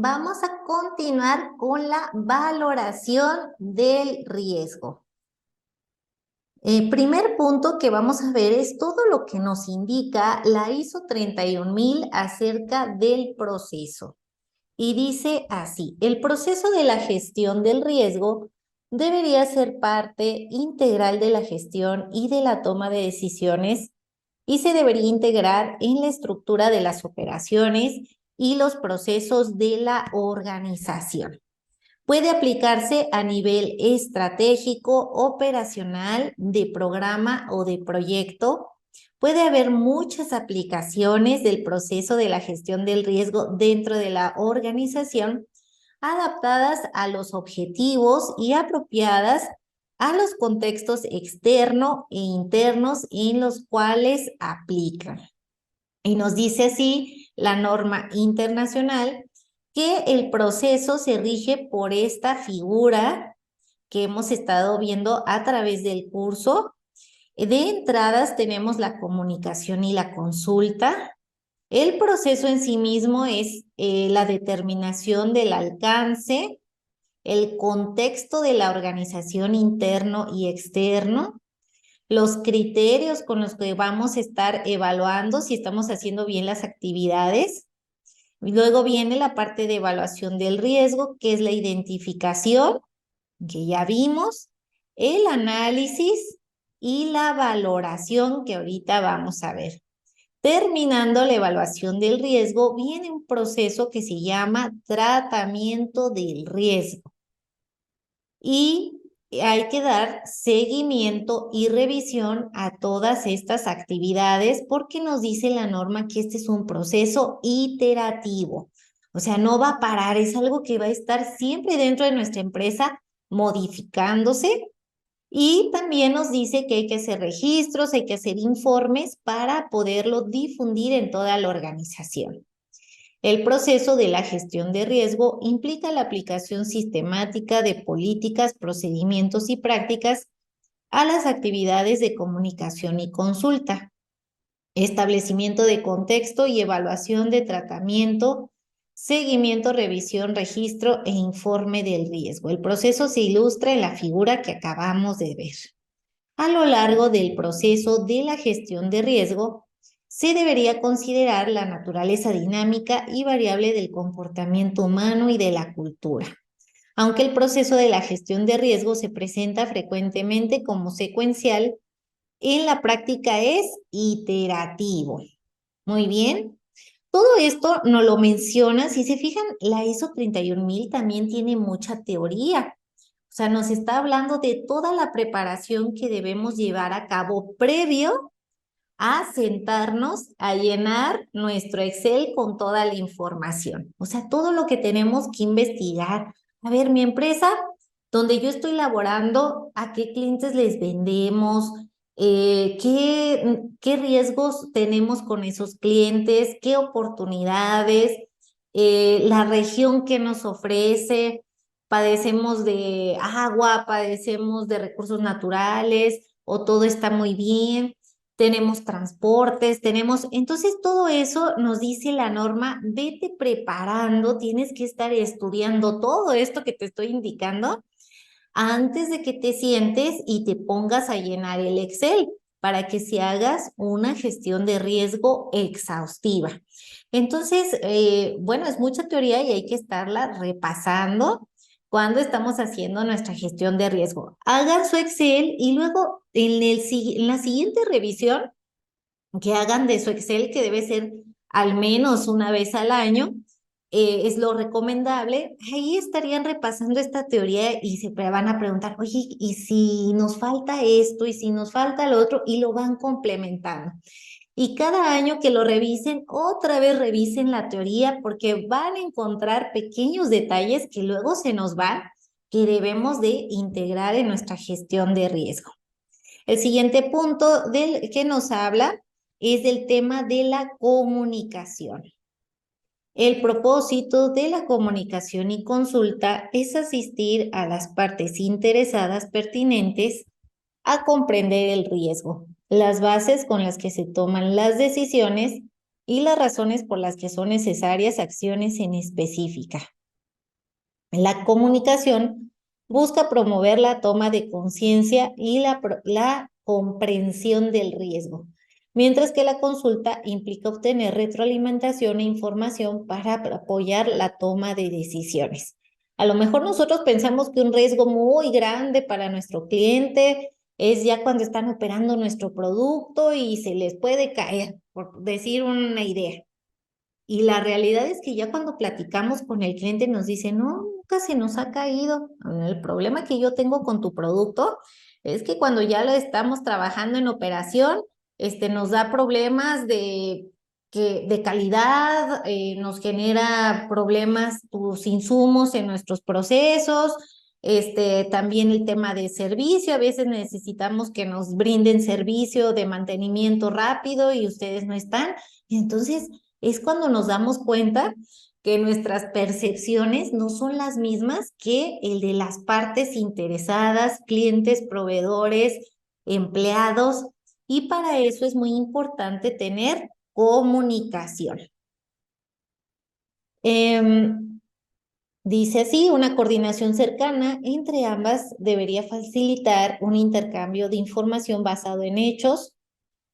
vamos a continuar con la valoración del riesgo. El primer punto que vamos a ver es todo lo que nos indica la ISO 31000 acerca del proceso. Y dice así: el proceso de la gestión del riesgo debería ser parte integral de la gestión y de la toma de decisiones y se debería integrar en la estructura de las operaciones y los procesos de la organización. Puede aplicarse a nivel estratégico, operacional, de programa o de proyecto. Puede haber muchas aplicaciones del proceso de la gestión del riesgo dentro de la organización, adaptadas a los objetivos y apropiadas a los contextos externos e internos en los cuales aplican. Y nos dice así la norma internacional que el proceso se rige por esta figura que hemos estado viendo a través del curso. De entradas tenemos la comunicación y la consulta. El proceso en sí mismo es la determinación del alcance, el contexto de la organización interno y externo, los criterios con los que vamos a estar evaluando si estamos haciendo bien las actividades. Luego viene la parte de evaluación del riesgo, que es la identificación, que ya vimos, el análisis y la valoración, que ahorita vamos a ver. Terminando la evaluación del riesgo, viene un proceso que se llama tratamiento del riesgo. Y hay que dar seguimiento y revisión a todas estas actividades porque nos dice la norma que este es un proceso iterativo. O sea, no va a parar, es algo que va a estar siempre dentro de nuestra empresa modificándose. Y también nos dice que hay que hacer registros, hay que hacer informes para poderlo difundir en toda la organización. El proceso de la gestión de riesgo implica la aplicación sistemática de políticas, procedimientos y prácticas a las actividades de comunicación y consulta, establecimiento de contexto y evaluación de tratamiento, seguimiento, revisión, registro e informe del riesgo. El proceso se ilustra en la figura que acabamos de ver. A lo largo del proceso de la gestión de riesgo, se debería considerar la naturaleza dinámica y variable del comportamiento humano y de la cultura. Aunque el proceso de la gestión de riesgo se presenta frecuentemente como secuencial, en la práctica es iterativo. Muy bien. Todo esto nos lo menciona, si se fijan, la ISO 31000 también tiene mucha teoría. O sea, nos está hablando de toda la preparación que debemos llevar a cabo previo a sentarnos a llenar nuestro Excel con toda la información. O sea, todo lo que tenemos que investigar. A ver, mi empresa, donde yo estoy laborando, ¿a qué clientes les vendemos? ¿Qué riesgos tenemos con esos clientes? ¿Qué oportunidades? La región que nos ofrece. Padecemos de agua, padecemos de recursos naturales, o todo está muy bien, tenemos transportes, entonces todo eso nos dice la norma: vete preparando, tienes que estar estudiando todo esto que te estoy indicando antes de que te sientes y te pongas a llenar el Excel para que si hagas una gestión de riesgo exhaustiva. Entonces, bueno, es mucha teoría y hay que estarla repasando cuando estamos haciendo nuestra gestión de riesgo. Hagan su Excel y luego en la siguiente revisión que hagan de su Excel, que debe ser al menos una vez al año, es lo recomendable. Ahí estarían repasando esta teoría y se van a preguntar: oye, ¿y si nos falta esto? ¿Y si nos falta lo otro? Y lo van complementando. Y cada año que lo revisen, otra vez revisen la teoría porque van a encontrar pequeños detalles que luego se nos van, que debemos de integrar en nuestra gestión de riesgo. El siguiente punto del que nos habla es del tema de la comunicación. El propósito de la comunicación y consulta es asistir a las partes interesadas pertinentes a comprender el riesgo, las bases con las que se toman las decisiones y las razones por las que son necesarias acciones en específica. La comunicación busca promover la toma de conciencia y la comprensión del riesgo, mientras que la consulta implica obtener retroalimentación e información para apoyar la toma de decisiones. A lo mejor nosotros pensamos que un riesgo muy grande para nuestro cliente es ya cuando están operando nuestro producto y se les puede caer, por decir una idea. Y la realidad es que ya cuando platicamos con el cliente nos dice, no, nunca se nos ha caído. El problema que yo tengo con tu producto es que cuando ya lo estamos trabajando en operación, nos da problemas de calidad, nos genera problemas tus insumos en nuestros procesos, también el tema de servicio, a veces necesitamos que nos brinden servicio de mantenimiento rápido y ustedes no están. Y entonces es cuando nos damos cuenta que nuestras percepciones no son las mismas que el de las partes interesadas, clientes, proveedores, empleados, y para eso es muy importante tener comunicación. Dice así, una coordinación cercana entre ambas debería facilitar un intercambio de información basado en hechos,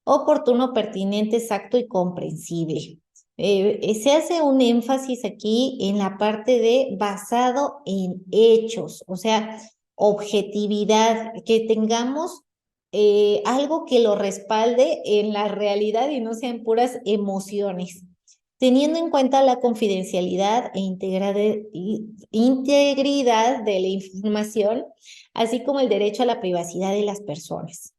oportuno, pertinente, exacto y comprensible. Se hace un énfasis aquí en la parte de basado en hechos, o sea, objetividad, que tengamos algo que lo respalde en la realidad y no sean puras emociones, teniendo en cuenta la confidencialidad e integridad de la información, así como el derecho a la privacidad de las personas.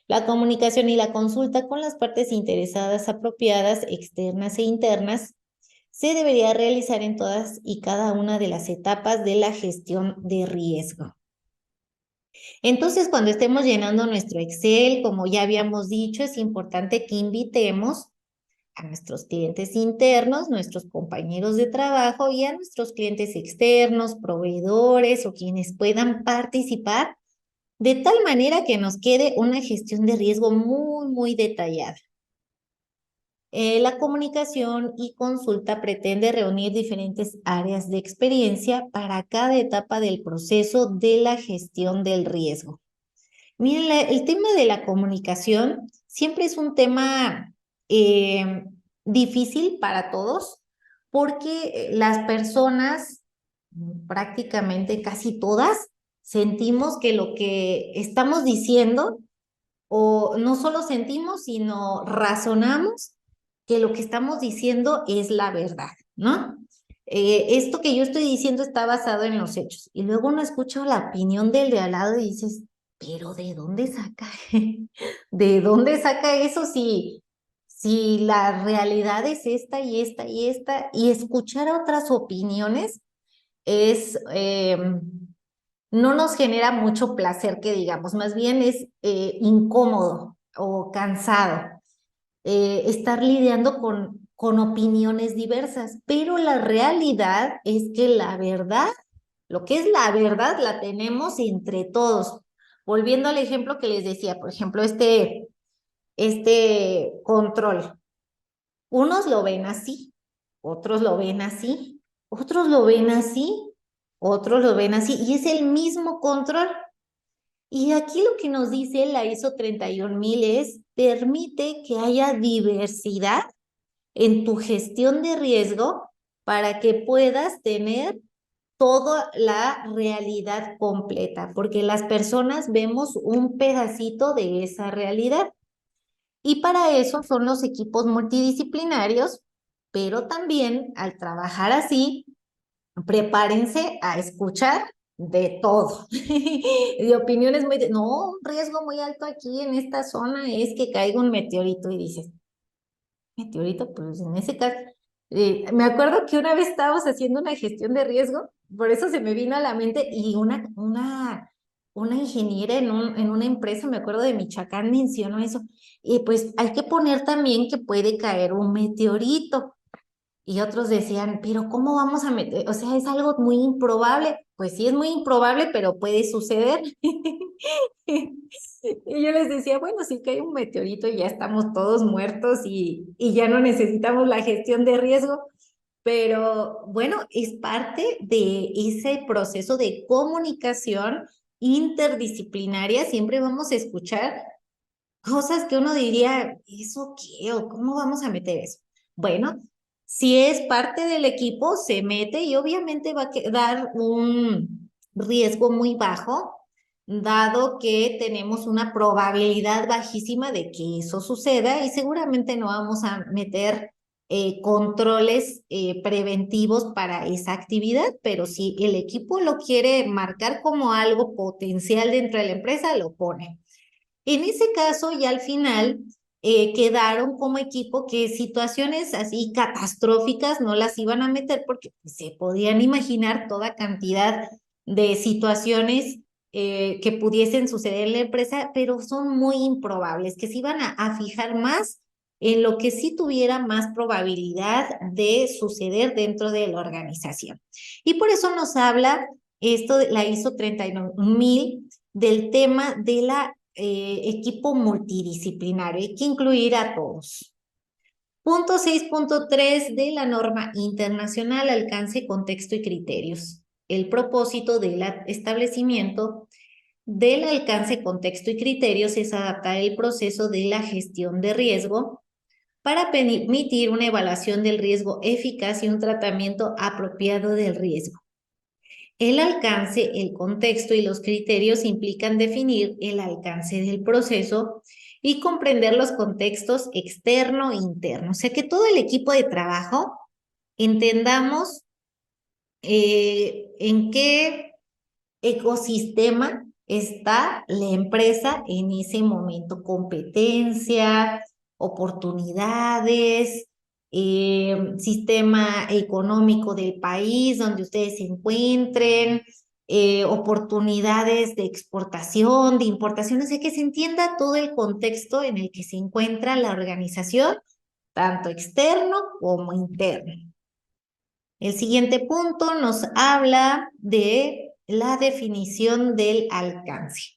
La comunicación y la consulta con las partes interesadas apropiadas, externas e internas, se debería realizar en todas y cada una de las etapas de la gestión de riesgo. Entonces, cuando estemos llenando nuestro Excel, como ya habíamos dicho, es importante que invitemos a nuestros clientes internos, nuestros compañeros de trabajo y a nuestros clientes externos, proveedores o quienes puedan participar, de tal manera que nos quede una gestión de riesgo muy, muy detallada. La comunicación y consulta pretende reunir diferentes áreas de experiencia para cada etapa del proceso de la gestión del riesgo. Miren, el tema de la comunicación siempre es un tema difícil para todos porque las personas, prácticamente casi todas, sentimos que lo que estamos diciendo, o no solo sentimos, sino razonamos que lo que estamos diciendo es la verdad, ¿no? Esto que yo estoy diciendo está basado en los hechos. Y luego uno escucha la opinión del de al lado y dices, pero ¿de dónde saca? ¿De dónde saca eso si la realidad es esta y esta y esta? Y escuchar otras opiniones es, no nos genera mucho placer que digamos, más bien es incómodo o cansado estar lidiando con opiniones diversas, pero la realidad es que la verdad, lo que es la verdad, la tenemos entre todos. Volviendo al ejemplo que les decía, por ejemplo, este control. Unos lo ven así, otros lo ven así, otros lo ven así, otros lo ven así, y es el mismo control. Y aquí lo que nos dice la ISO 31000 es, permite que haya diversidad en tu gestión de riesgo para que puedas tener toda la realidad completa, porque las personas vemos un pedacito de esa realidad. Y para eso son los equipos multidisciplinarios, pero también al trabajar así, prepárense a escuchar de todo. De opiniones no, un riesgo muy alto aquí en esta zona es que caiga un meteorito y dices, meteorito, pues en ese caso, me acuerdo que una vez estábamos haciendo una gestión de riesgo, por eso se me vino a la mente, y una ingeniera en una empresa, me acuerdo de Michoacán, mencionó eso, y pues hay que poner también que puede caer un meteorito. Y otros decían, pero ¿cómo vamos a meter? O sea, es algo muy improbable. Pues sí, es muy improbable, pero puede suceder. Y yo les decía, bueno, si cae un meteorito y ya estamos todos muertos y ya no necesitamos la gestión de riesgo, pero bueno, es parte de ese proceso de comunicación interdisciplinaria. Siempre vamos a escuchar cosas que uno diría, ¿eso qué? ¿O cómo vamos a meter eso? Bueno, si es parte del equipo, se mete y obviamente va a dar un riesgo muy bajo, dado que tenemos una probabilidad bajísima de que eso suceda y seguramente no vamos a meter controles preventivos para esa actividad, pero si el equipo lo quiere marcar como algo potencial dentro de la empresa, lo pone. En ese caso, ya al final quedaron como equipo que situaciones así catastróficas no las iban a meter porque se podían imaginar toda cantidad de situaciones que pudiesen suceder en la empresa, pero son muy improbables, que se iban a fijar más en lo que sí tuviera más probabilidad de suceder dentro de la organización. Y por eso nos habla esto de la ISO 39000 del tema de la equipo multidisciplinario. Hay que incluir a todos. Punto 6.3 de la norma internacional, alcance, contexto y criterios. El propósito del establecimiento del alcance, contexto y criterios es adaptar el proceso de la gestión de riesgo para permitir una evaluación del riesgo eficaz y un tratamiento apropiado del riesgo. El alcance, el contexto y los criterios implican definir el alcance del proceso y comprender los contextos externo e interno. O sea, que todo el equipo de trabajo entendamos en qué ecosistema está la empresa en ese momento, competencia, oportunidades, sistema económico del país donde ustedes se encuentren, oportunidades de exportación, de importación, o sea, que se entienda todo el contexto en el que se encuentra la organización, tanto externo como interno. El siguiente punto nos habla de la definición del alcance.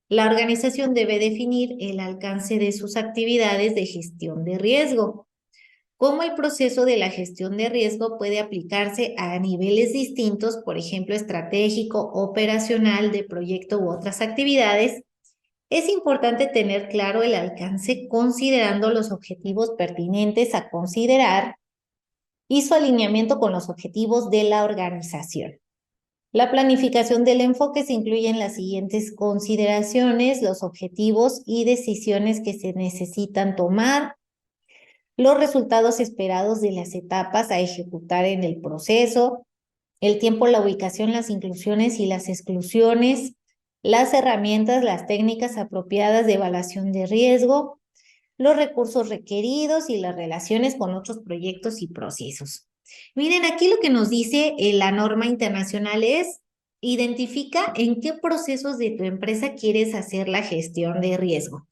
La organización debe definir el alcance de sus actividades de gestión de riesgo. Cómo el proceso de la gestión de riesgo puede aplicarse a niveles distintos, por ejemplo, estratégico, operacional, de proyecto u otras actividades. Es importante tener claro el alcance considerando los objetivos pertinentes a considerar y su alineamiento con los objetivos de la organización. La planificación del enfoque se incluye en las siguientes consideraciones: los objetivos y decisiones que se necesitan tomar, los resultados esperados de las etapas a ejecutar en el proceso, el tiempo, la ubicación, las inclusiones y las exclusiones, las herramientas, las técnicas apropiadas de evaluación de riesgo, los recursos requeridos y las relaciones con otros proyectos y procesos. Miren, aquí lo que nos dice la norma internacional es: identifica en qué procesos de tu empresa quieres hacer la gestión de riesgo.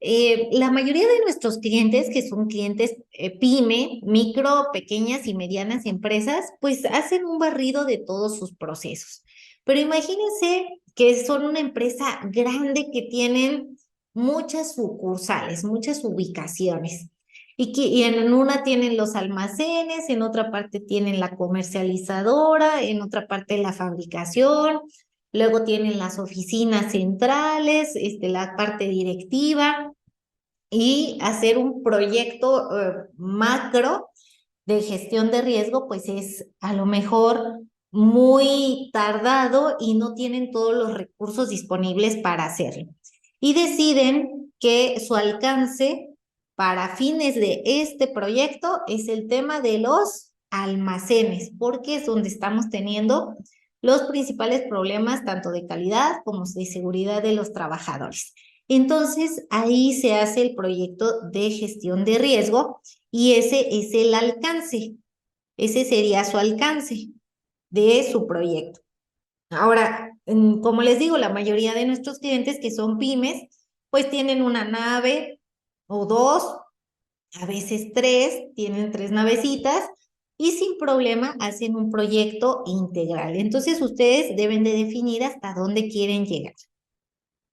La mayoría de nuestros clientes, que son clientes pyme, micro, pequeñas y medianas empresas, pues hacen un barrido de todos sus procesos. Pero imagínense que son una empresa grande que tienen muchas sucursales, muchas ubicaciones. Y en una tienen los almacenes, en otra parte tienen la comercializadora, en otra parte la fabricación, luego tienen las oficinas centrales, la parte directiva, y hacer un proyecto macro de gestión de riesgo, pues es a lo mejor muy tardado y no tienen todos los recursos disponibles para hacerlo. Y deciden que su alcance para fines de este proyecto es el tema de los almacenes, porque es donde estamos teniendo los principales problemas tanto de calidad como de seguridad de los trabajadores. Entonces, ahí se hace el proyecto de gestión de riesgo y ese es el alcance. Ese sería su alcance de su proyecto. Ahora, como les digo, la mayoría de nuestros clientes que son pymes, pues tienen una nave o dos, a veces tres, tienen tres navecitas, y sin problema hacen un proyecto integral. Entonces ustedes deben de definir hasta dónde quieren llegar,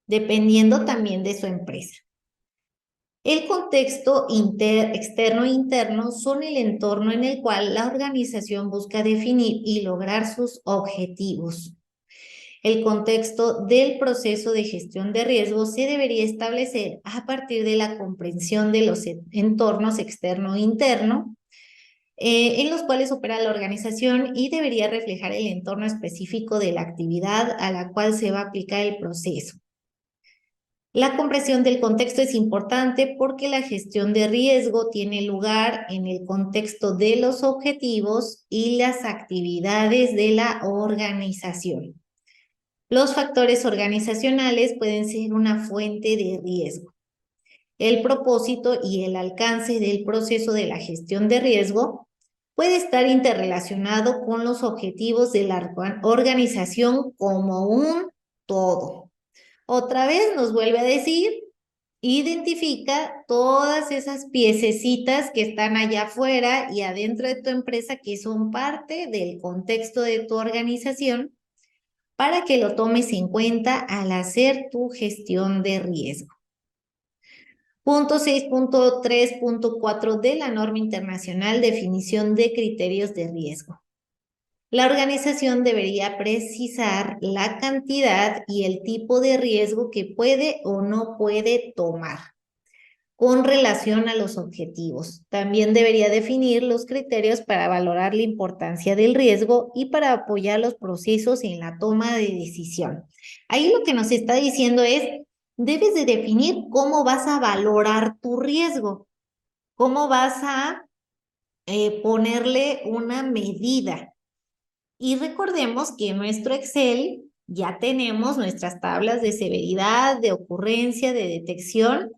dependiendo también de su empresa. El contexto externo e interno son el entorno en el cual la organización busca definir y lograr sus objetivos. El contexto del proceso de gestión de riesgos se debería establecer a partir de la comprensión de los entornos externo e interno, en los cuales opera la organización y debería reflejar el entorno específico de la actividad a la cual se va a aplicar el proceso. La comprensión del contexto es importante porque la gestión de riesgo tiene lugar en el contexto de los objetivos y las actividades de la organización. Los factores organizacionales pueden ser una fuente de riesgo. El propósito y el alcance del proceso de la gestión de riesgo puede estar interrelacionado con los objetivos de la organización como un todo. Otra vez nos vuelve a decir, identifica todas esas piececitas que están allá afuera y adentro de tu empresa que son parte del contexto de tu organización para que lo tomes en cuenta al hacer tu gestión de riesgo. Punto 6.3.4 de la norma internacional, definición de criterios de riesgo. La organización debería precisar la cantidad y el tipo de riesgo que puede o no puede tomar con relación a los objetivos. También debería definir los criterios para valorar la importancia del riesgo y para apoyar los procesos en la toma de decisión. Ahí lo que nos está diciendo es, debes de definir cómo vas a valorar tu riesgo, cómo vas a ponerle una medida. Y recordemos que en nuestro Excel ya tenemos nuestras tablas de severidad, de ocurrencia, de detección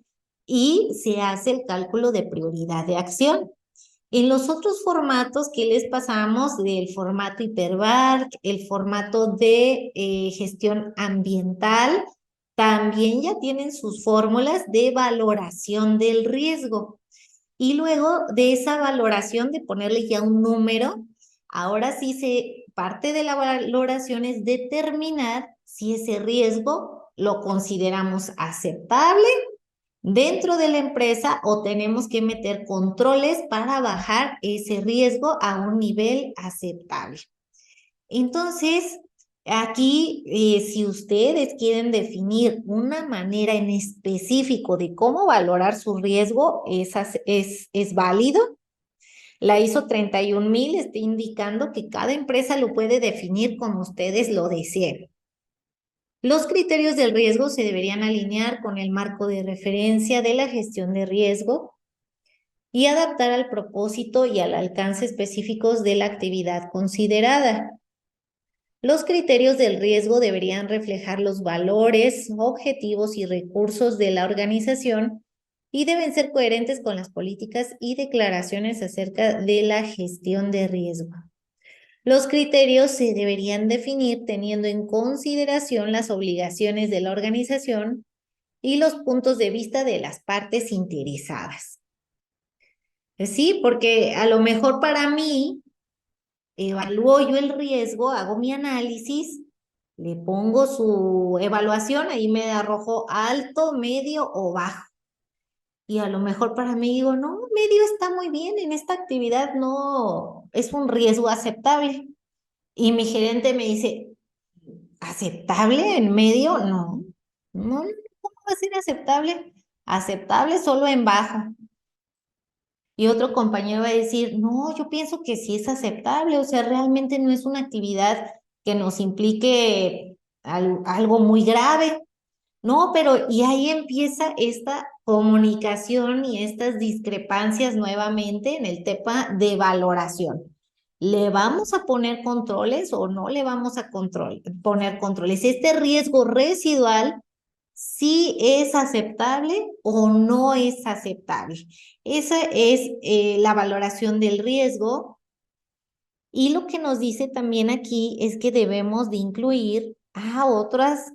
y se hace el cálculo de prioridad de acción. En los otros formatos que les pasamos, del formato Hyperbark, el formato de gestión ambiental, también ya tienen sus fórmulas de valoración del riesgo. Y luego de esa valoración, de ponerle ya un número, ahora sí parte de la valoración es determinar si ese riesgo lo consideramos aceptable dentro de la empresa o tenemos que meter controles para bajar ese riesgo a un nivel aceptable. Entonces, aquí, si ustedes quieren definir una manera en específico de cómo valorar su riesgo, es válido. La ISO 31000 está indicando que cada empresa lo puede definir como ustedes lo deseen. Los criterios del riesgo se deberían alinear con el marco de referencia de la gestión de riesgo y adaptar al propósito y al alcance específicos de la actividad considerada. Los criterios del riesgo deberían reflejar los valores, objetivos y recursos de la organización y deben ser coherentes con las políticas y declaraciones acerca de la gestión de riesgo. Los criterios se deberían definir teniendo en consideración las obligaciones de la organización y los puntos de vista de las partes interesadas. Sí, porque a lo mejor para mí, evalúo yo el riesgo, hago mi análisis, le pongo su evaluación, ahí me arrojo alto, medio o bajo. Y a lo mejor para mí digo, no, medio está muy bien, en esta actividad no es un riesgo aceptable. Y mi gerente me dice, ¿aceptable en medio? No, no, ¿cómo va a ser aceptable? Aceptable solo en bajo. Y otro compañero va a decir, no, yo pienso que sí es aceptable, o sea, realmente no es una actividad que nos implique algo muy grave. No, pero y ahí empieza esta comunicación y estas discrepancias nuevamente en el tema de valoración. ¿Le vamos a poner controles o no le vamos a poner controles? Este riesgo residual, ¿sí es aceptable o no es aceptable? Esa es la valoración del riesgo. Y lo que nos dice también aquí es que debemos de incluir a otras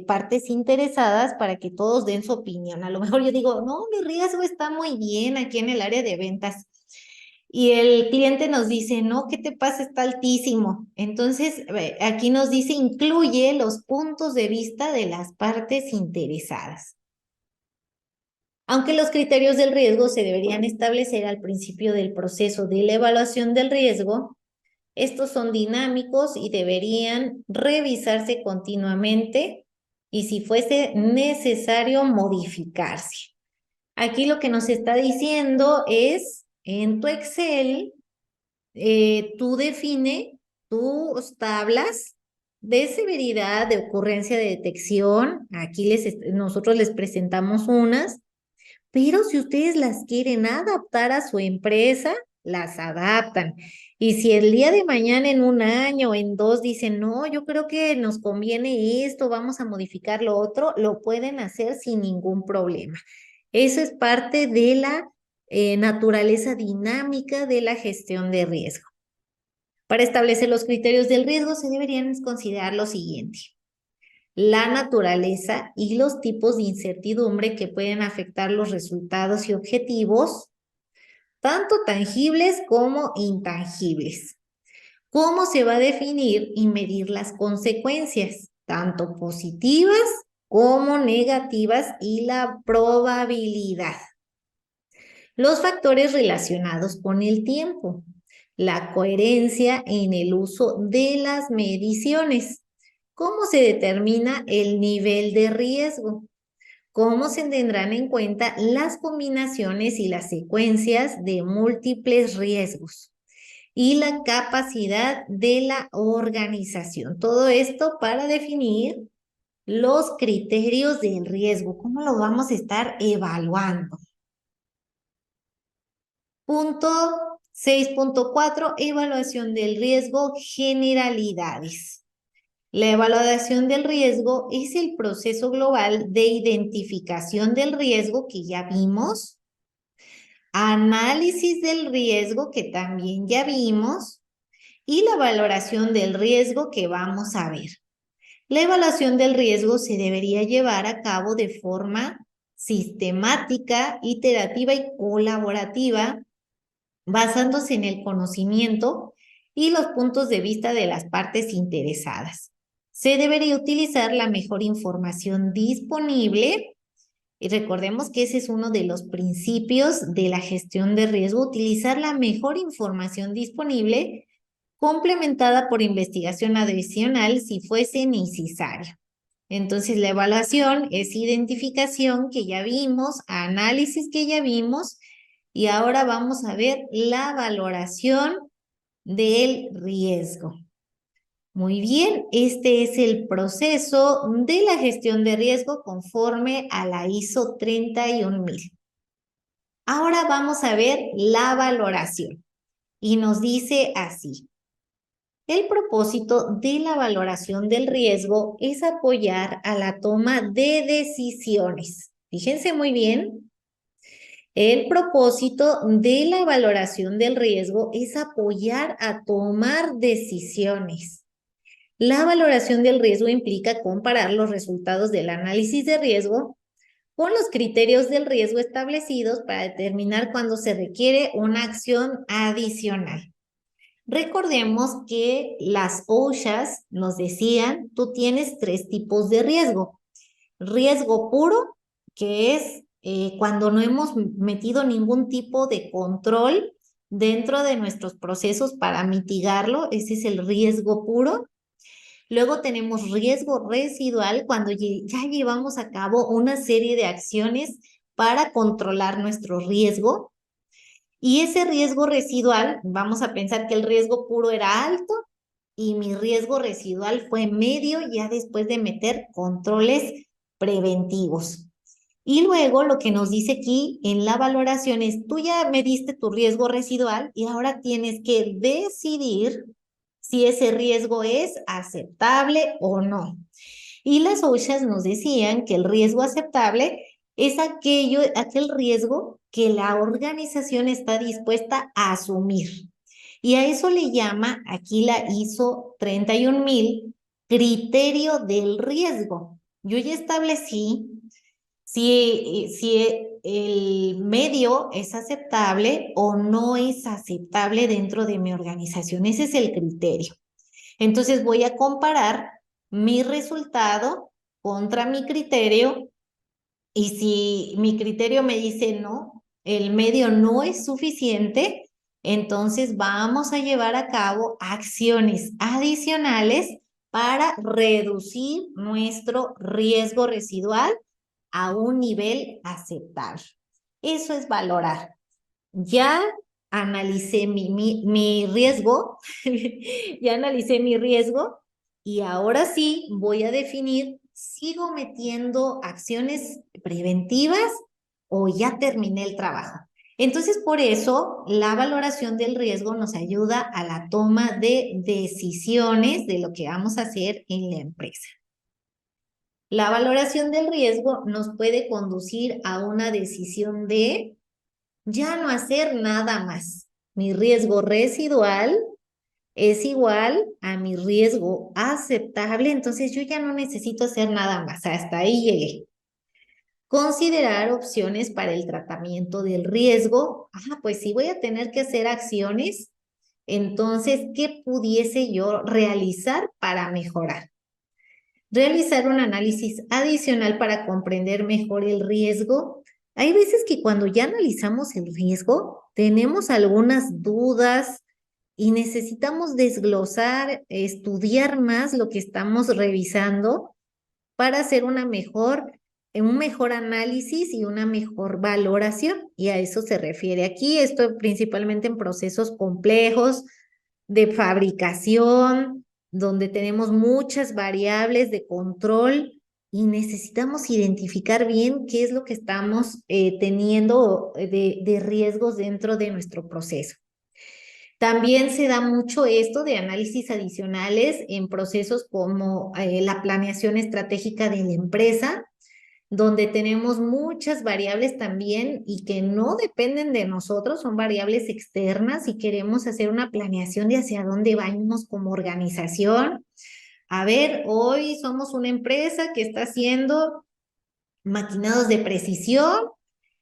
partes interesadas para que todos den su opinión. A lo mejor yo digo, no, mi riesgo está muy bien aquí en el área de ventas. y el cliente nos dice, no, ¿qué te pasa? Está altísimo. Entonces, aquí nos dice, incluye los puntos de vista de las partes interesadas. Aunque los criterios del riesgo se deberían establecer al principio del proceso de la evaluación del riesgo, estos son dinámicos y deberían revisarse continuamente y si fuese necesario modificarse. Aquí lo que nos está diciendo es, en tu Excel, tú define tus tablas de severidad, de ocurrencia, de detección. Aquí nosotros les presentamos unas, pero si ustedes las quieren adaptar a su empresa, las adaptan. Y si el día de mañana, en un año, en dos, dicen, no, yo creo que nos conviene esto, vamos a modificar lo otro, lo pueden hacer sin ningún problema. Eso es parte de la naturaleza dinámica de la gestión de riesgo. Para establecer los criterios del riesgo se deberían considerar lo siguiente: la naturaleza y los tipos de incertidumbre que pueden afectar los resultados y objetivos, tanto tangibles como intangibles. ¿Cómo se va a definir y medir las consecuencias, tanto positivas como negativas, y la probabilidad? Los factores relacionados con el tiempo, la coherencia en el uso de las mediciones. ¿Cómo se determina el nivel de riesgo? ¿Cómo se tendrán en cuenta las combinaciones y las secuencias de múltiples riesgos? Y la capacidad de la organización. Todo esto para definir los criterios del riesgo. ¿Cómo lo vamos a estar evaluando? Punto 6.4, evaluación del riesgo, generalidades. La evaluación del riesgo es el proceso global de identificación del riesgo que ya vimos, análisis del riesgo que también ya vimos y la valoración del riesgo que vamos a ver. La evaluación del riesgo se debería llevar a cabo de forma sistemática, iterativa y colaborativa, basándose en el conocimiento y los puntos de vista de las partes interesadas. Se debería utilizar la mejor información disponible, y recordemos que ese es uno de los principios de la gestión de riesgo: utilizar la mejor información disponible, complementada por investigación adicional si fuese necesario. Entonces, la evaluación es identificación, que ya vimos, análisis, que ya vimos, y ahora vamos a ver la valoración del riesgo. Muy bien, este es el proceso de la gestión de riesgo conforme a la ISO 31000. Ahora vamos a ver la valoración y nos dice así: el propósito de la valoración del riesgo es apoyar a la toma de decisiones. Fíjense muy bien. El propósito de la valoración del riesgo es apoyar a tomar decisiones. La valoración del riesgo implica comparar los resultados del análisis de riesgo con los criterios del riesgo establecidos para determinar cuándo se requiere una acción adicional. Recordemos que las OSHAs nos decían, tú tienes 3 tipos de riesgo. Riesgo puro, que es cuando no hemos metido ningún tipo de control dentro de nuestros procesos para mitigarlo, ese es el riesgo puro. Luego tenemos riesgo residual, cuando ya llevamos a cabo una serie de acciones para controlar nuestro riesgo. Y ese riesgo residual, vamos a pensar que el riesgo puro era alto y mi riesgo residual fue medio, ya después de meter controles preventivos. Y luego lo que nos dice aquí en la valoración es, tú ya mediste tu riesgo residual y ahora tienes que decidir si ese riesgo es aceptable o no. Y las OSHAs nos decían que el riesgo aceptable es aquel riesgo que la organización está dispuesta a asumir. Y a eso le llama aquí la ISO 31000 criterio del riesgo. Yo ya establecí si el medio es aceptable o no es aceptable dentro de mi organización. Ese es el criterio. Entonces voy a comparar mi resultado contra mi criterio y si mi criterio me dice no, el medio no es suficiente, entonces vamos a llevar a cabo acciones adicionales para reducir nuestro riesgo residual a un nivel aceptable. Eso es valorar. Ya analicé mi riesgo, ya analicé mi riesgo y ahora sí voy a definir, ¿sigo metiendo acciones preventivas o ya terminé el trabajo? Entonces, por eso, la valoración del riesgo nos ayuda a la toma de decisiones de lo que vamos a hacer en la empresa. La valoración del riesgo nos puede conducir a una decisión de ya no hacer nada más. Mi riesgo residual es igual a mi riesgo aceptable, entonces yo ya no necesito hacer nada más. Hasta ahí llegué. Considerar opciones para el tratamiento del riesgo. Pues si voy a tener que hacer acciones, entonces, ¿qué pudiese yo realizar para mejorar? Realizar un análisis adicional para comprender mejor el riesgo. Hay veces que cuando ya analizamos el riesgo, tenemos algunas dudas y necesitamos desglosar, estudiar más lo que estamos revisando para hacer un mejor análisis y una mejor valoración. Y a eso se refiere aquí, esto principalmente en procesos complejos de fabricación, donde tenemos muchas variables de control y necesitamos identificar bien qué es lo que estamos teniendo de riesgos dentro de nuestro proceso. También se da mucho esto de análisis adicionales en procesos como la planeación estratégica de la empresa, donde tenemos muchas variables también y que no dependen de nosotros, son variables externas y queremos hacer una planeación de hacia dónde vamos como organización. A ver, hoy somos una empresa que está haciendo maquinados de precisión.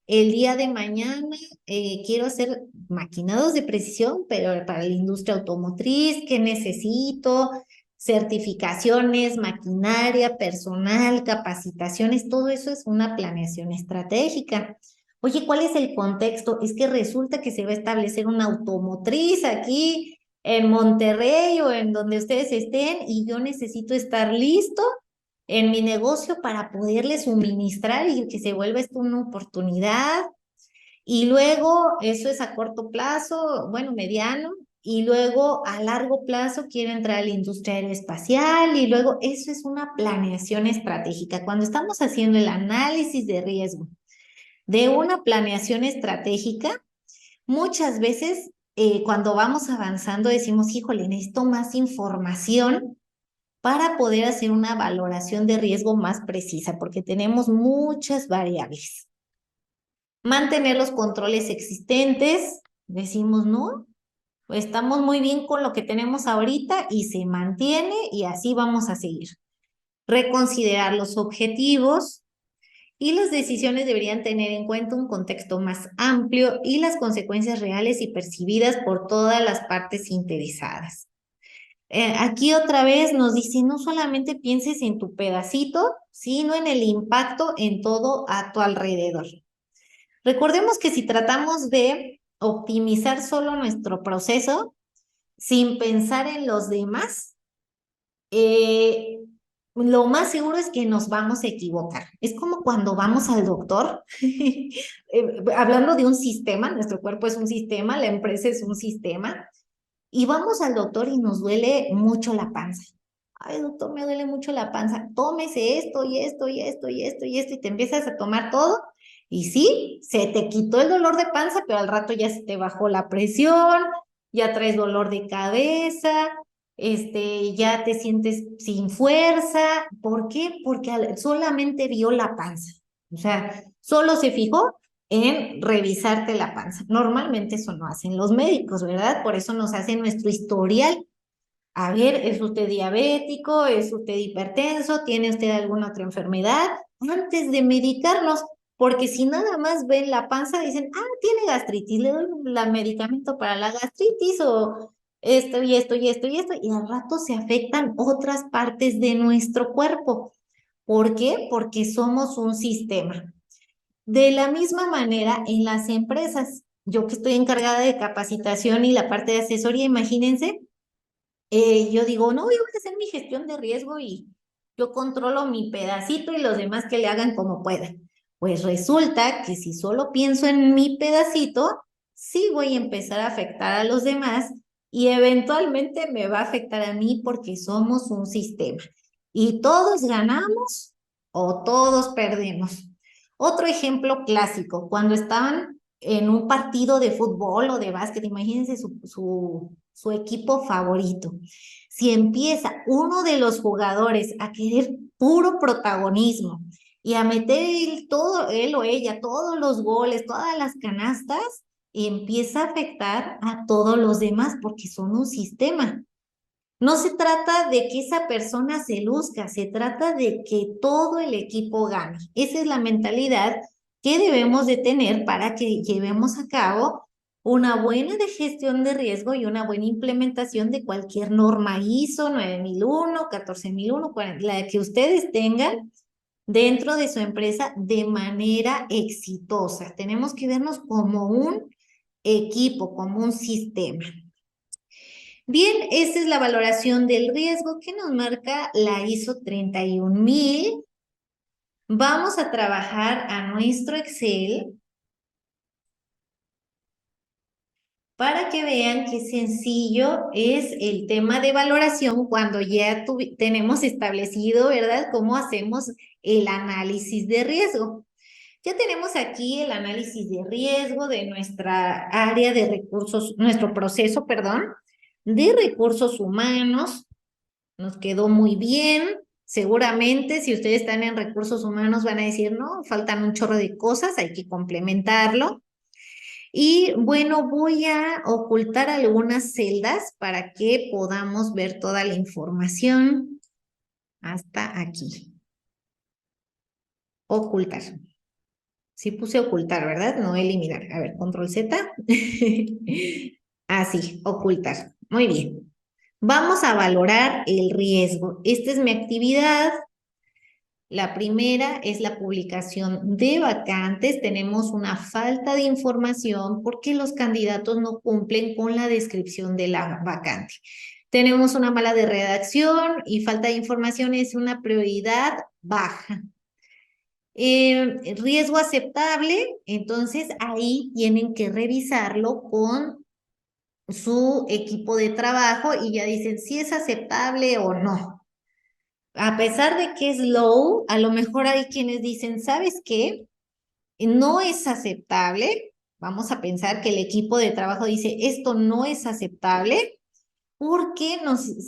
El día de mañana quiero hacer maquinados de precisión, pero para la industria automotriz, ¿qué necesito? Certificaciones, maquinaria, personal, capacitaciones, todo eso es una planeación estratégica. Oye, ¿cuál es el contexto? Es que resulta que se va a establecer una automotriz aquí en Monterrey o en donde ustedes estén y yo necesito estar listo en mi negocio para poderle suministrar y que se vuelva esto una oportunidad. Y luego, eso es a corto plazo, bueno, mediano, y luego a largo plazo quiero entrar a la industria aeroespacial y luego eso es una planeación estratégica. Cuando estamos haciendo el análisis de riesgo de una planeación estratégica, muchas veces cuando vamos avanzando decimos, híjole, necesito más información para poder hacer una valoración de riesgo más precisa, porque tenemos muchas variables. Mantener los controles existentes, decimos, no, estamos muy bien con lo que tenemos ahorita y se mantiene y así vamos a seguir. Reconsiderar los objetivos y las decisiones deberían tener en cuenta un contexto más amplio y las consecuencias reales y percibidas por todas las partes interesadas. Aquí otra vez nos dice, no solamente pienses en tu pedacito, sino en el impacto en todo a tu alrededor. Recordemos que si tratamos de optimizar solo nuestro proceso sin pensar en los demás, lo más seguro es que nos vamos a equivocar. Es como cuando vamos al doctor, hablando de un sistema, nuestro cuerpo es un sistema, la empresa es un sistema, y vamos al doctor y nos duele mucho la panza. Ay, doctor, me duele mucho la panza. Tómese esto y esto y esto y esto y esto y te empiezas a tomar todo. Y sí, se te quitó el dolor de panza, pero al rato ya se te bajó la presión, ya traes dolor de cabeza, ya te sientes sin fuerza. ¿Por qué? Porque solamente vio la panza. O sea, solo se fijó en revisarte la panza. Normalmente eso no hacen los médicos, ¿verdad? Por eso nos hacen nuestro historial. A ver, ¿es usted diabético? ¿Es usted hipertenso? ¿Tiene usted alguna otra enfermedad? antes de medicarnos, porque si nada más ven la panza, dicen, ah, tiene gastritis, le doy el medicamento para la gastritis o esto y esto y esto y esto, y al rato se afectan otras partes de nuestro cuerpo. ¿Por qué? Porque somos un sistema. De la misma manera, en las empresas, yo que estoy encargada de capacitación y la parte de asesoría, imagínense, yo digo, no, yo voy a hacer mi gestión de riesgo y yo controlo mi pedacito y los demás que le hagan como puedan. Pues resulta que si solo pienso en mi pedacito, sí voy a empezar a afectar a los demás y eventualmente me va a afectar a mí porque somos un sistema. Y todos ganamos o todos perdemos. Otro ejemplo clásico, cuando estaban en un partido de fútbol o de básquet, imagínense su equipo favorito. Si empieza uno de los jugadores a querer puro protagonismo y a meter él o ella, todos los goles, todas las canastas, empieza a afectar a todos los demás porque son un sistema. No se trata de que esa persona se luzca, se trata de que todo el equipo gane. Esa es la mentalidad que debemos de tener para que llevemos a cabo una buena de gestión de riesgo y una buena implementación de cualquier norma ISO 9001, 14001, la que ustedes tengan dentro de su empresa de manera exitosa. Tenemos que vernos como un equipo, como un sistema. Bien, esta es la valoración del riesgo que nos marca la ISO 31000. Vamos a trabajar a nuestro Excel para que vean qué sencillo es el tema de valoración cuando ya tenemos establecido, ¿verdad?, cómo hacemos el análisis de riesgo. Ya tenemos aquí el análisis de riesgo de nuestra área de recursos, nuestro proceso, perdón, de recursos humanos. Nos quedó muy bien. Seguramente si ustedes están en recursos humanos van a decir, no, faltan un chorro de cosas, hay que complementarlo. Y bueno, voy a ocultar algunas celdas para que podamos ver toda la información hasta aquí. Ocultar. Sí puse ocultar, ¿verdad? No eliminar. A ver, control Z. Así, ocultar. Muy bien. Vamos a valorar el riesgo. Esta es mi actividad. La primera es la publicación de vacantes. Tenemos una falta de información porque los candidatos no cumplen con la descripción de la vacante. Tenemos una mala de redacción y falta de información es una prioridad baja. Riesgo aceptable, entonces ahí tienen que revisarlo con su equipo de trabajo y ya dicen si es aceptable o no. A pesar de que es low, a lo mejor hay quienes dicen, ¿sabes qué? No es aceptable. Vamos a pensar que el equipo de trabajo dice, esto no es aceptable porque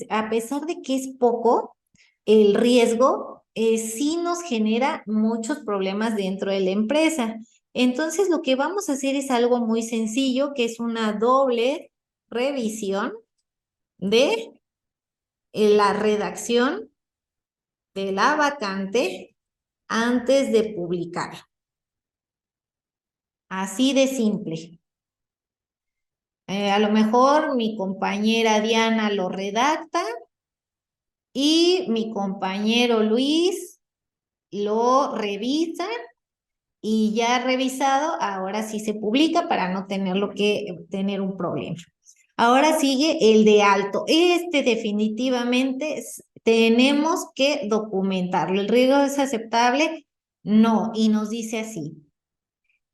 a pesar de que es poco, el riesgo sí nos genera muchos problemas dentro de la empresa. Entonces, lo que vamos a hacer es algo muy sencillo, que es una doble revisión de la redacción de la vacante antes de publicar. Así de simple. A lo mejor mi compañera Diana lo redacta y mi compañero Luis lo revisa y ya revisado, ahora sí se publica para no tenerlo que tener un problema. Ahora sigue el de alto. Este definitivamente tenemos que documentarlo. ¿El riesgo es aceptable? No, y nos dice así.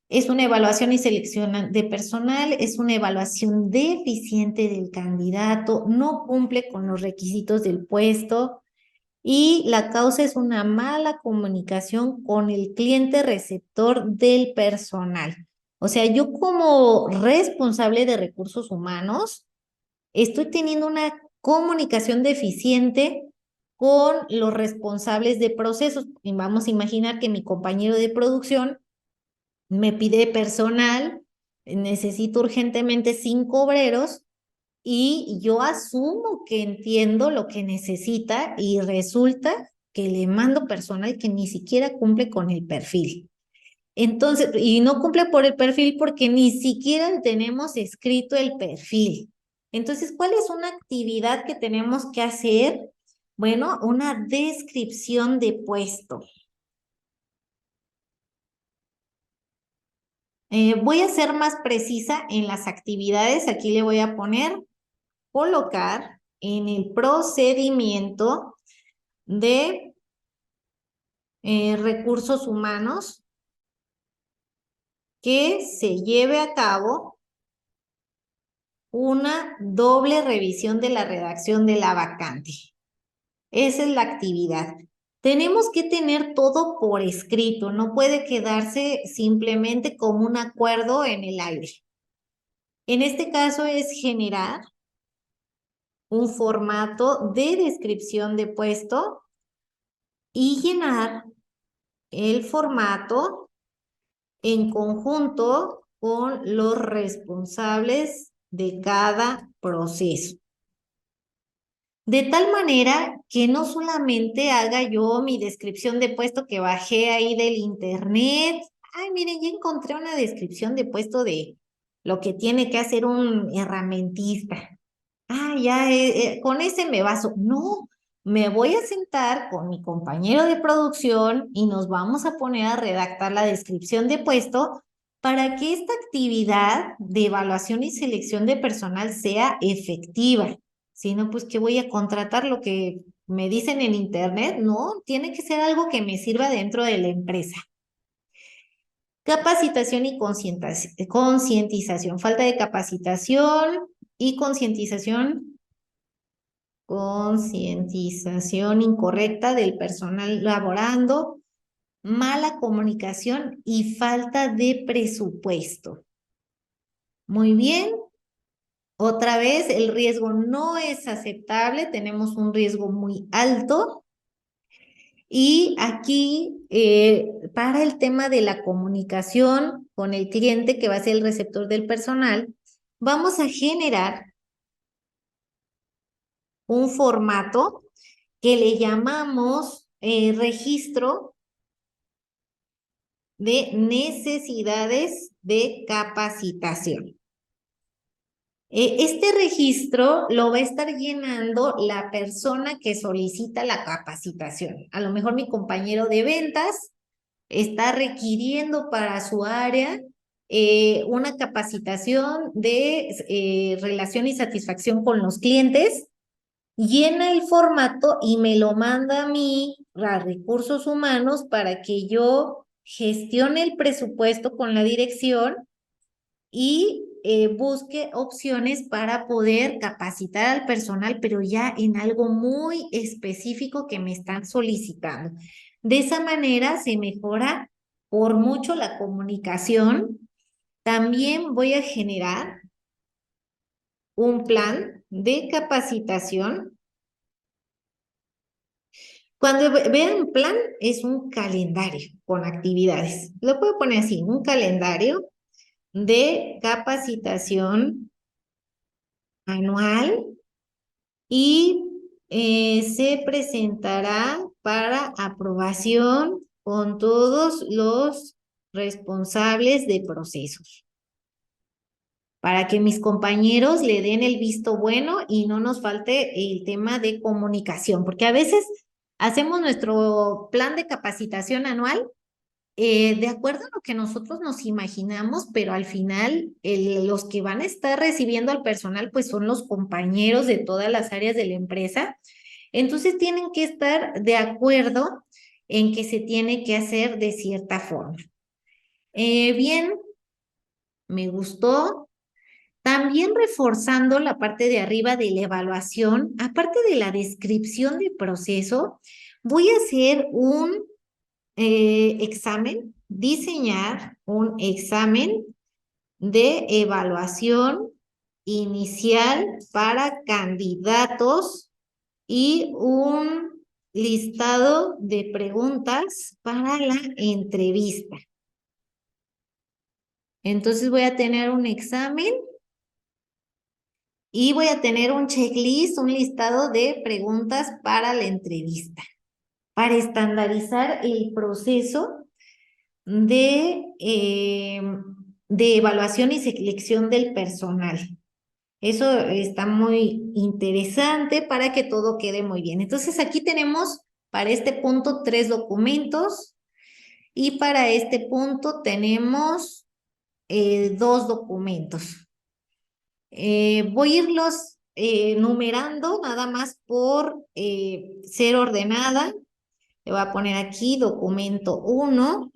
Es una evaluación y selección de personal, es una evaluación deficiente del candidato, no cumple con los requisitos del puesto y la causa es una mala comunicación con el cliente receptor del personal. O sea, yo como responsable de recursos humanos, estoy teniendo una comunicación deficiente con los responsables de procesos. Y vamos a imaginar que mi compañero de producción me pide personal, necesito urgentemente 5 obreros y yo asumo que entiendo lo que necesita y resulta que le mando personal que ni siquiera cumple con el perfil. Entonces, y no cumple por el perfil porque ni siquiera tenemos escrito el perfil. Entonces, ¿cuál es una actividad que tenemos que hacer? Bueno, una descripción de puesto. Voy a ser más precisa en las actividades. Aquí le voy a poner, colocar en el procedimiento de recursos humanos que se lleve a cabo una doble revisión de la redacción de la vacante. Esa es la actividad. Tenemos que tener todo por escrito, no puede quedarse simplemente como un acuerdo en el aire. En este caso es generar un formato de descripción de puesto y llenar el formato en conjunto con los responsables de cada proceso. De tal manera que no solamente haga yo mi descripción de puesto que bajé ahí del internet. Ay, miren, ya encontré una descripción de puesto de lo que tiene que hacer un herramientista. Ah, ya, con ese me baso. No, me voy a sentar con mi compañero de producción y nos vamos a poner a redactar la descripción de puesto para que esta actividad de evaluación y selección de personal sea efectiva. Si no, pues que voy a contratar lo que me dicen en internet. No, tiene que ser algo que me sirva dentro de la empresa. Capacitación y concientización. Falta de capacitación y concientización incorrecta del personal laborando, mala comunicación y falta de presupuesto. Muy bien. Otra vez, el riesgo no es aceptable, tenemos un riesgo muy alto. Y aquí, para el tema de la comunicación con el cliente, que va a ser el receptor del personal, vamos a generar un formato que le llamamos registro de necesidades de capacitación. Este registro lo va a estar llenando la persona que solicita la capacitación. A lo mejor mi compañero de ventas está requiriendo para su área una capacitación de relación y satisfacción con los clientes. Llena el formato y me lo manda a mí, a recursos humanos, para que yo gestione el presupuesto con la dirección y busque opciones para poder capacitar al personal, pero ya en algo muy específico que me están solicitando. De esa manera se mejora por mucho la comunicación. También voy a generar un plan de capacitación. Cuando vean plan, es un calendario con actividades. Lo puedo poner así, un calendario de capacitación anual y se presentará para aprobación con todos los responsables de procesos, para que mis compañeros le den el visto bueno y no nos falte el tema de comunicación, porque a veces hacemos nuestro plan de capacitación anual de acuerdo a lo que nosotros nos imaginamos, pero al final los que van a estar recibiendo al personal pues son los compañeros de todas las áreas de la empresa. Entonces tienen que estar de acuerdo en que se tiene que hacer de cierta forma. Bien, me gustó. También reforzando la parte de arriba de la evaluación, aparte de la descripción del proceso, voy a hacer un examen, diseñar un examen de evaluación inicial para candidatos y un listado de preguntas para la entrevista. Entonces voy a tener un examen y voy a tener un checklist, un listado de preguntas para la entrevista. para estandarizar el proceso de evaluación y selección del personal. Eso está muy interesante para que todo quede muy bien. Entonces aquí tenemos para este punto 3 documentos y para este punto tenemos 2 documentos. Voy a irlos numerando nada más por ser ordenada. Le voy a poner aquí documento 1.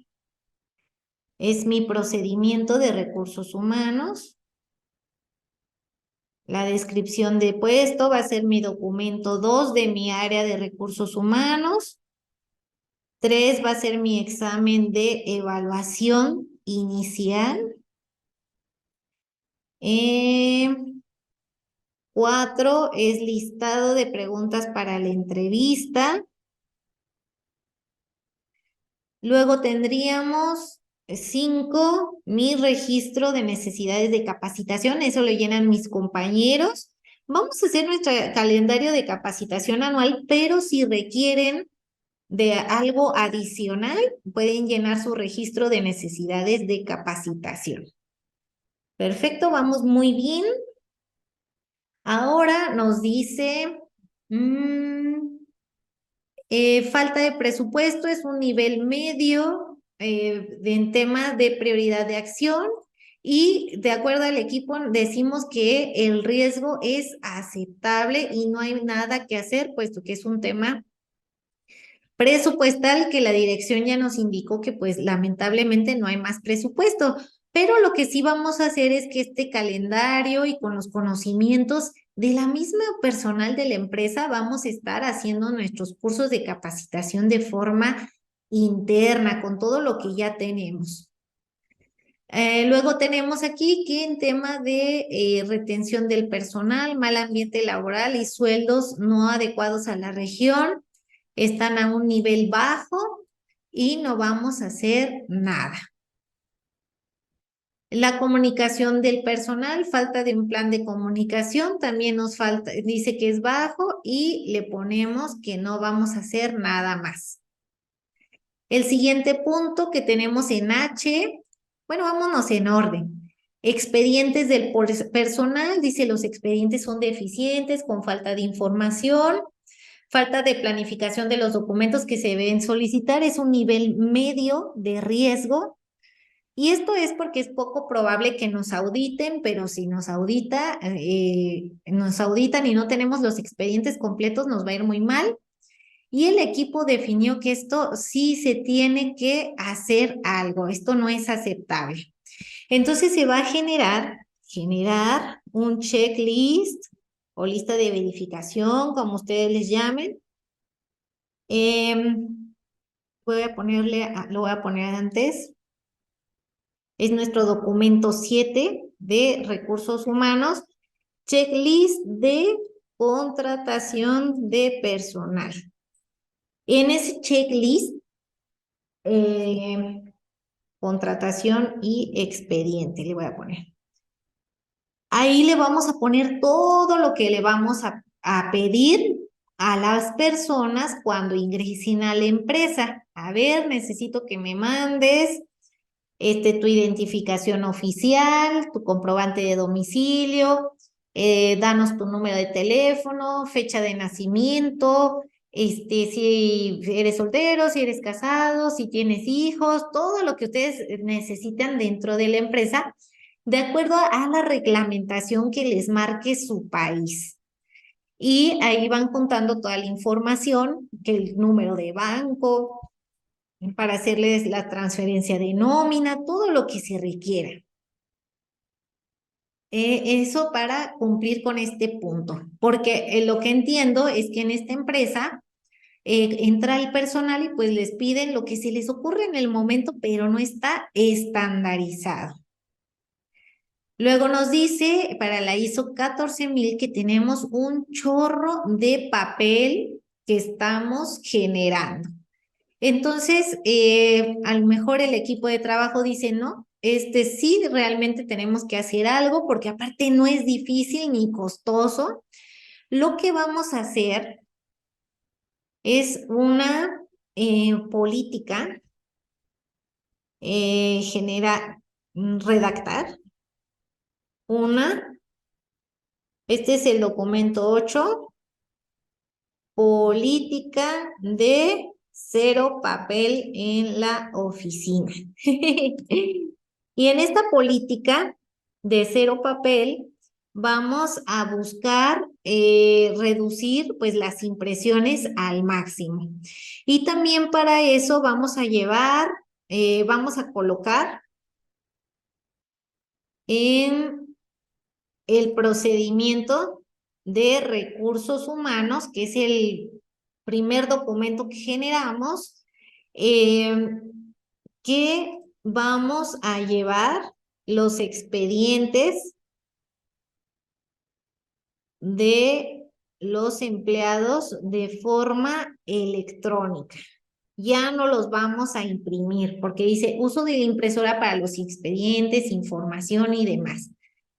Es mi procedimiento de recursos humanos. La descripción de puesto va a ser mi documento 2 de mi área de recursos humanos. 3 va a ser mi examen de evaluación inicial. 4 es listado de preguntas para la entrevista. Luego tendríamos 5, mi registro de necesidades de capacitación, eso lo llenan mis compañeros. Vamos a hacer nuestro calendario de capacitación anual, pero si requieren de algo adicional, pueden llenar su registro de necesidades de capacitación. Perfecto, vamos muy bien. Ahora nos dice... falta de presupuesto es un nivel medio en tema de prioridad de acción y de acuerdo al equipo decimos que el riesgo es aceptable y no hay nada que hacer puesto que es un tema presupuestal que la dirección ya nos indicó que pues lamentablemente no hay más presupuesto, pero lo que sí vamos a hacer es que este calendario y con los conocimientos de la misma personal de la empresa vamos a estar haciendo nuestros cursos de capacitación de forma interna con todo lo que ya tenemos. Luego tenemos aquí que en tema de retención del personal, mal ambiente laboral y sueldos no adecuados a la región, están a un nivel bajo y no vamos a hacer nada. La comunicación del personal, falta de un plan de comunicación, también nos falta, dice que es bajo y le ponemos que no vamos a hacer nada más. El siguiente punto que tenemos en H, bueno, vámonos en orden. Expedientes del personal, dice los expedientes son deficientes, con falta de información, falta de planificación de los documentos que se deben solicitar, es un nivel medio de riesgo. Y esto es porque es poco probable que nos auditen, pero si nos auditan y no tenemos los expedientes completos, nos va a ir muy mal. Y el equipo definió que esto sí se tiene que hacer algo, esto no es aceptable. Entonces se va a generar un checklist o lista de verificación, como ustedes les llamen. Lo voy a poner antes. Es nuestro documento 7 de recursos humanos, checklist de contratación de personal. En ese checklist, contratación y expediente, le voy a poner. Ahí le vamos a poner todo lo que le vamos a pedir a las personas cuando ingresen a la empresa. A ver, necesito que me mandes tu identificación oficial, tu comprobante de domicilio, danos tu número de teléfono, fecha de nacimiento, si eres soltero, si eres casado, si tienes hijos, todo lo que ustedes necesitan dentro de la empresa, de acuerdo a la reglamentación que les marque su país. Y ahí van contando toda la información, que el número de banco, para hacerles la transferencia de nómina, todo lo que se requiera. Eso para cumplir con este punto, porque lo que entiendo es que en esta empresa entra el personal y pues les piden lo que se les ocurre en el momento, pero no está estandarizado. Luego nos dice para la ISO 14000 que tenemos un chorro de papel que estamos generando. Entonces, a lo mejor el equipo de trabajo dice, no, sí realmente tenemos que hacer algo porque aparte no es difícil ni costoso. Lo que vamos a hacer es una política, redactar una. Este es el documento 8, política de cero papel en la oficina. Y en esta política de cero papel vamos a buscar reducir pues las impresiones al máximo. Y también para eso vamos a llevar, vamos a colocar en el procedimiento de recursos humanos, que es el primer documento que generamos, que vamos a llevar los expedientes de los empleados de forma electrónica. Ya no los vamos a imprimir porque dice uso de la impresora para los expedientes, información y demás.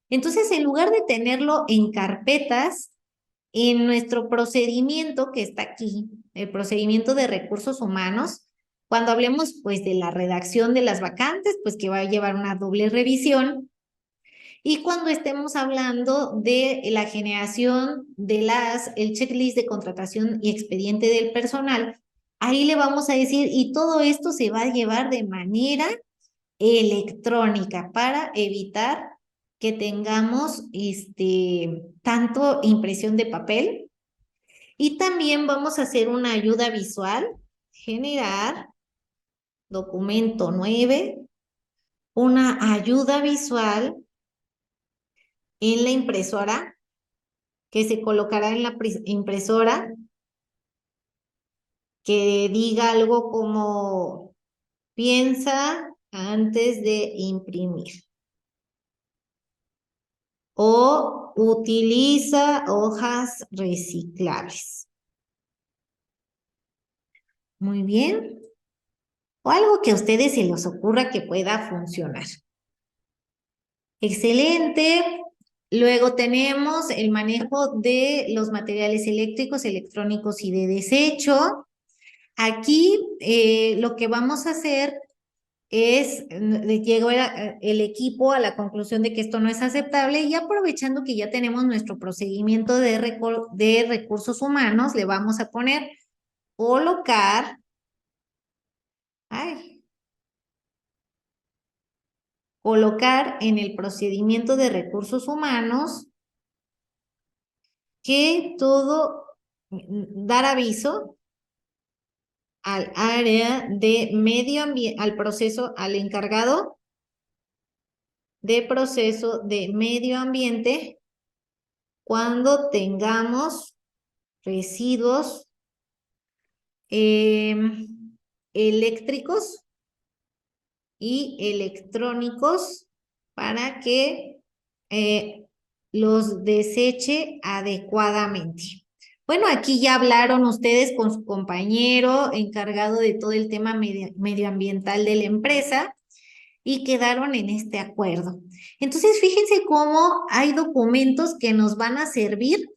Entonces, en lugar de tenerlo en carpetas, en nuestro procedimiento que está aquí, el procedimiento de recursos humanos, cuando hablemos pues de la redacción de las vacantes, pues que va a llevar una doble revisión, y cuando estemos hablando de la generación de el checklist de contratación y expediente del personal, ahí le vamos a decir, y todo esto se va a llevar de manera electrónica para evitar que tengamos tanto impresión de papel. Y también vamos a hacer una ayuda visual, generar documento 9, una ayuda visual en la impresora que se colocará en la impresora que diga algo como piensa antes de imprimir o utiliza hojas reciclables. Muy bien. O algo que a ustedes se les ocurra que pueda funcionar. Excelente. Luego tenemos el manejo de los materiales eléctricos, electrónicos y de desecho. Aquí lo que vamos a hacer es, llegó el equipo a la conclusión de que esto no es aceptable y aprovechando que ya tenemos nuestro procedimiento de recursos humanos, le vamos a poner colocar, colocar en el procedimiento de recursos humanos que todo, dar aviso al área de medio ambiente, al proceso, al encargado de proceso de medio ambiente cuando tengamos residuos eléctricos y electrónicos para que los deseche adecuadamente. Bueno, aquí ya hablaron ustedes con su compañero encargado de todo el tema medioambiental de la empresa y quedaron en este acuerdo. Entonces, fíjense cómo hay documentos que nos van a servir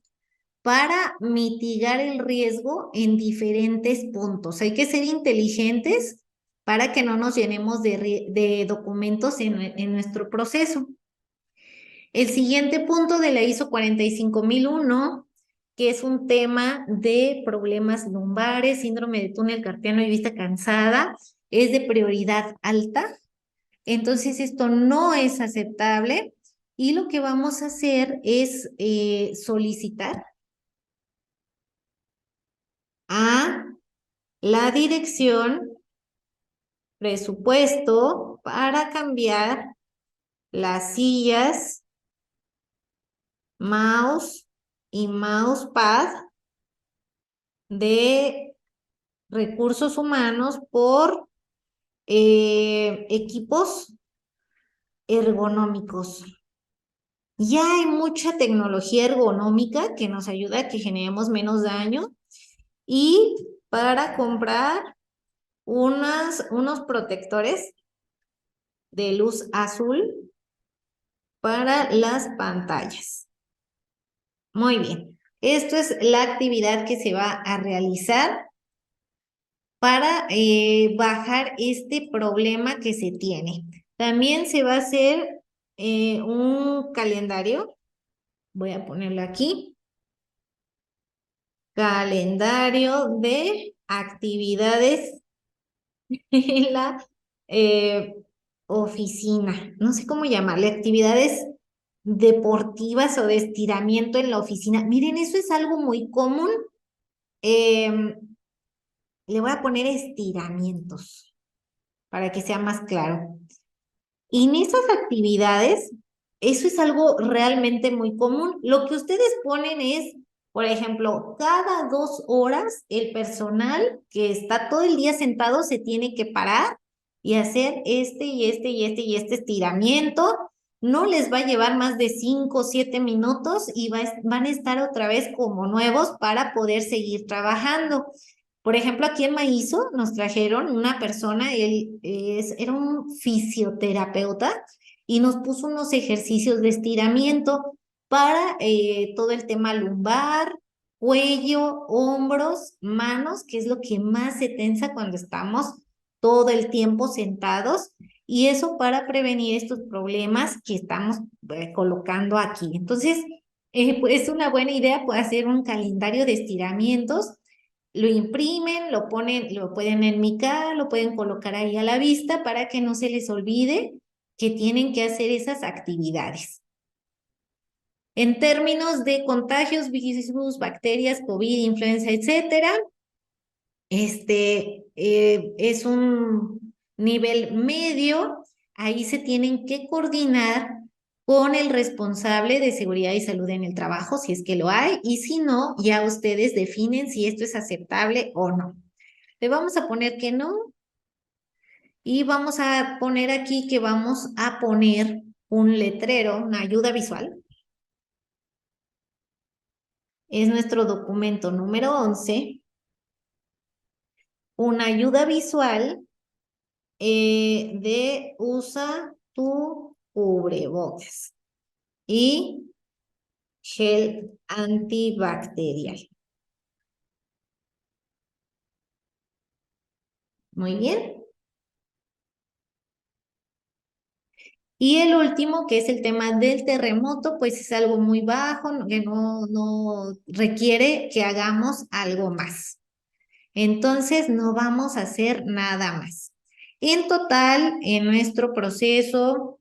para mitigar el riesgo en diferentes puntos. Hay que ser inteligentes para que no nos llenemos de documentos en nuestro proceso. El siguiente punto de la ISO 45001, que es un tema de problemas lumbares, síndrome de túnel carpiano y vista cansada, es de prioridad alta. Entonces, esto no es aceptable y lo que vamos a hacer es solicitar a la dirección presupuesto para cambiar las sillas, mouse y mousepad de recursos humanos por equipos ergonómicos. Ya hay mucha tecnología ergonómica que nos ayuda a que generemos menos daño y para comprar unos protectores de luz azul para las pantallas. Muy bien. Esto es la actividad que se va a realizar para bajar este problema que se tiene. También se va a hacer un calendario. Voy a ponerlo aquí. Calendario de actividades en la eh, oficina. No sé cómo llamarle, actividades deportivas o de estiramiento en la oficina. Miren, eso es algo muy común. Em, Le voy a poner estiramientos para que sea más claro. Y en esas actividades, eso es algo realmente muy común. Lo que ustedes ponen es, por ejemplo, cada 2 horas el personal que está todo el día sentado se tiene que parar y hacer este y este y este y este estiramiento. No les va a llevar más de 5 o 7 minutos y van a estar otra vez como nuevos para poder seguir trabajando. Por ejemplo, aquí en Maízo nos trajeron una persona, era un fisioterapeuta y nos puso unos ejercicios de estiramiento para todo el tema lumbar, cuello, hombros, manos, que es lo que más se tensa cuando estamos todo el tiempo sentados, y eso para prevenir estos problemas que estamos colocando aquí. Entonces, pues es una buena idea pues, hacer un calendario de estiramientos. Lo imprimen, lo ponen, lo pueden enmicar, lo pueden colocar ahí a la vista para que no se les olvide que tienen que hacer esas actividades. En términos de contagios, virus, bacterias, COVID, influenza, etcétera, es un nivel medio. Ahí se tienen que coordinar con el responsable de seguridad y salud en el trabajo, si es que lo hay, y si no, ya ustedes definen si esto es aceptable o no. Le vamos a poner que no y vamos a poner aquí que vamos a poner un letrero, una ayuda visual. Es nuestro documento número 11. Una ayuda visual de usa tu cubrebocas y gel antibacterial. Muy bien. Y el último, que es el tema del terremoto, pues es algo muy bajo, que no requiere que hagamos algo más. Entonces, no vamos a hacer nada más. En total, en nuestro proceso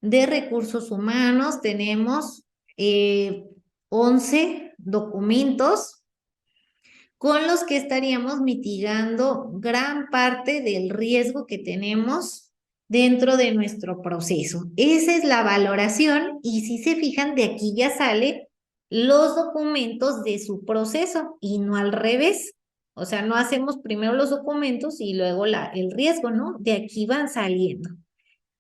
de recursos humanos tenemos 11 documentos con los que estaríamos mitigando gran parte del riesgo que tenemos dentro de nuestro proceso. Esa es la valoración y si se fijan, de aquí ya sale los documentos de su proceso y no al revés. O sea, no hacemos primero los documentos y luego el riesgo, ¿no? De aquí van saliendo.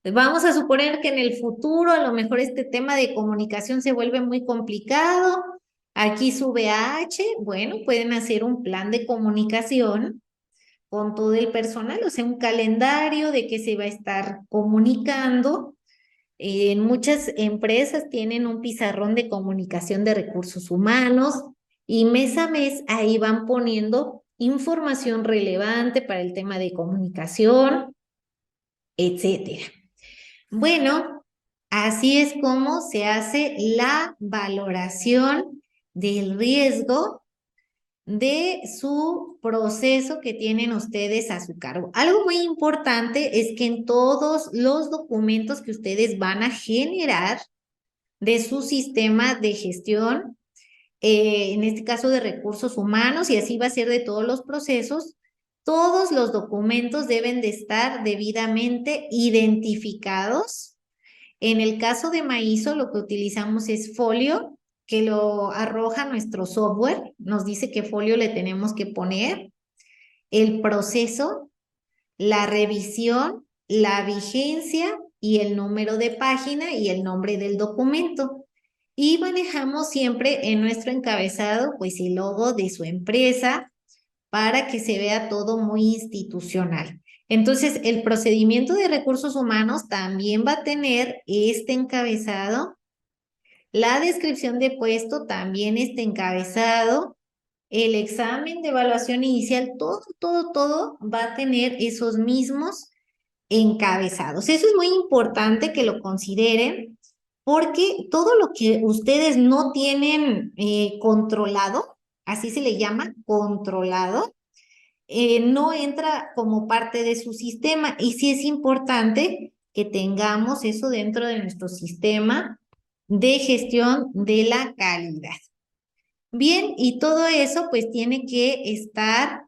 Vamos a suponer que en el futuro a lo mejor este tema de comunicación se vuelve muy complicado. Aquí sube a H, bueno, pueden hacer un plan de comunicación con todo el personal, o sea, un calendario de que se va a estar comunicando. En muchas empresas tienen un pizarrón de comunicación de recursos humanos y mes a mes ahí van poniendo información relevante para el tema de comunicación, etcétera. Bueno, así es como se hace la valoración del riesgo de su proceso que tienen ustedes a su cargo. Algo muy importante es que en todos los documentos que ustedes van a generar de su sistema de gestión, en este caso de recursos humanos, y así va a ser de todos los procesos, todos los documentos deben de estar debidamente identificados. En el caso de Maízo, lo que utilizamos es folio, que lo arroja nuestro software. Nos dice qué folio le tenemos que poner, el proceso, la revisión, la vigencia y el número de página y el nombre del documento. Y manejamos siempre en nuestro encabezado, pues el logo de su empresa para que se vea todo muy institucional. Entonces, el procedimiento de recursos humanos también va a tener este encabezado. La descripción de puesto también este encabezado. el examen de evaluación inicial, todo va a tener esos mismos encabezados. Eso es muy importante que lo consideren porque todo lo que ustedes no tienen controlado, así se le llama, controlado, no entra como parte de su sistema y sí es importante que tengamos eso dentro de nuestro sistema de gestión de la calidad. Bien, y todo eso pues tiene que estar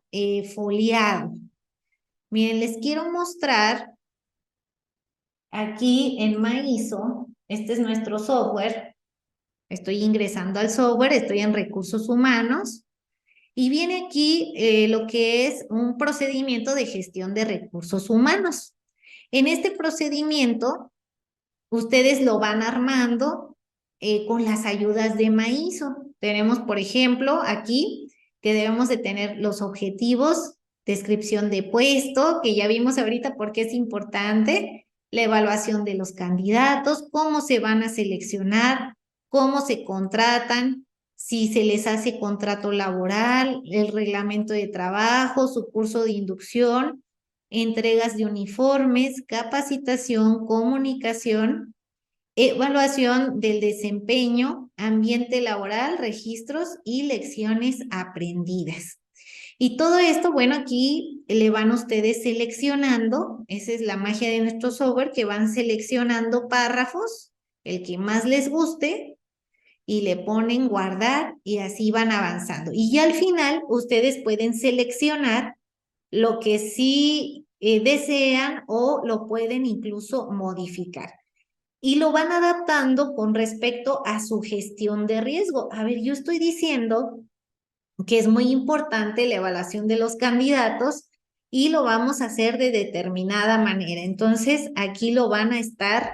foliado. Miren, les quiero mostrar aquí en Maizo, este es nuestro software. Estoy ingresando al software, estoy en recursos humanos y viene aquí lo que es un procedimiento de gestión de recursos humanos. En este procedimiento, ustedes lo van armando con las ayudas de Maizo. Tenemos, por ejemplo, aquí que debemos de tener los objetivos, descripción de puesto, que ya vimos ahorita porque es importante, la evaluación de los candidatos, cómo se van a seleccionar, cómo se contratan, si se les hace contrato laboral, el reglamento de trabajo, su curso de inducción, entregas de uniformes, capacitación, comunicación, evaluación del desempeño, ambiente laboral, registros y lecciones aprendidas. Y todo esto, bueno, aquí le van ustedes seleccionando, esa es la magia de nuestro software, que van seleccionando párrafos, el que más les guste, y le ponen guardar y así van avanzando. Y ya al final ustedes pueden seleccionar lo que sí desean o lo pueden incluso modificar. Y lo van adaptando con respecto a su gestión de riesgo. A ver, yo estoy diciendo que es muy importante la evaluación de los candidatos y lo vamos a hacer de determinada manera. Entonces, aquí lo van a estar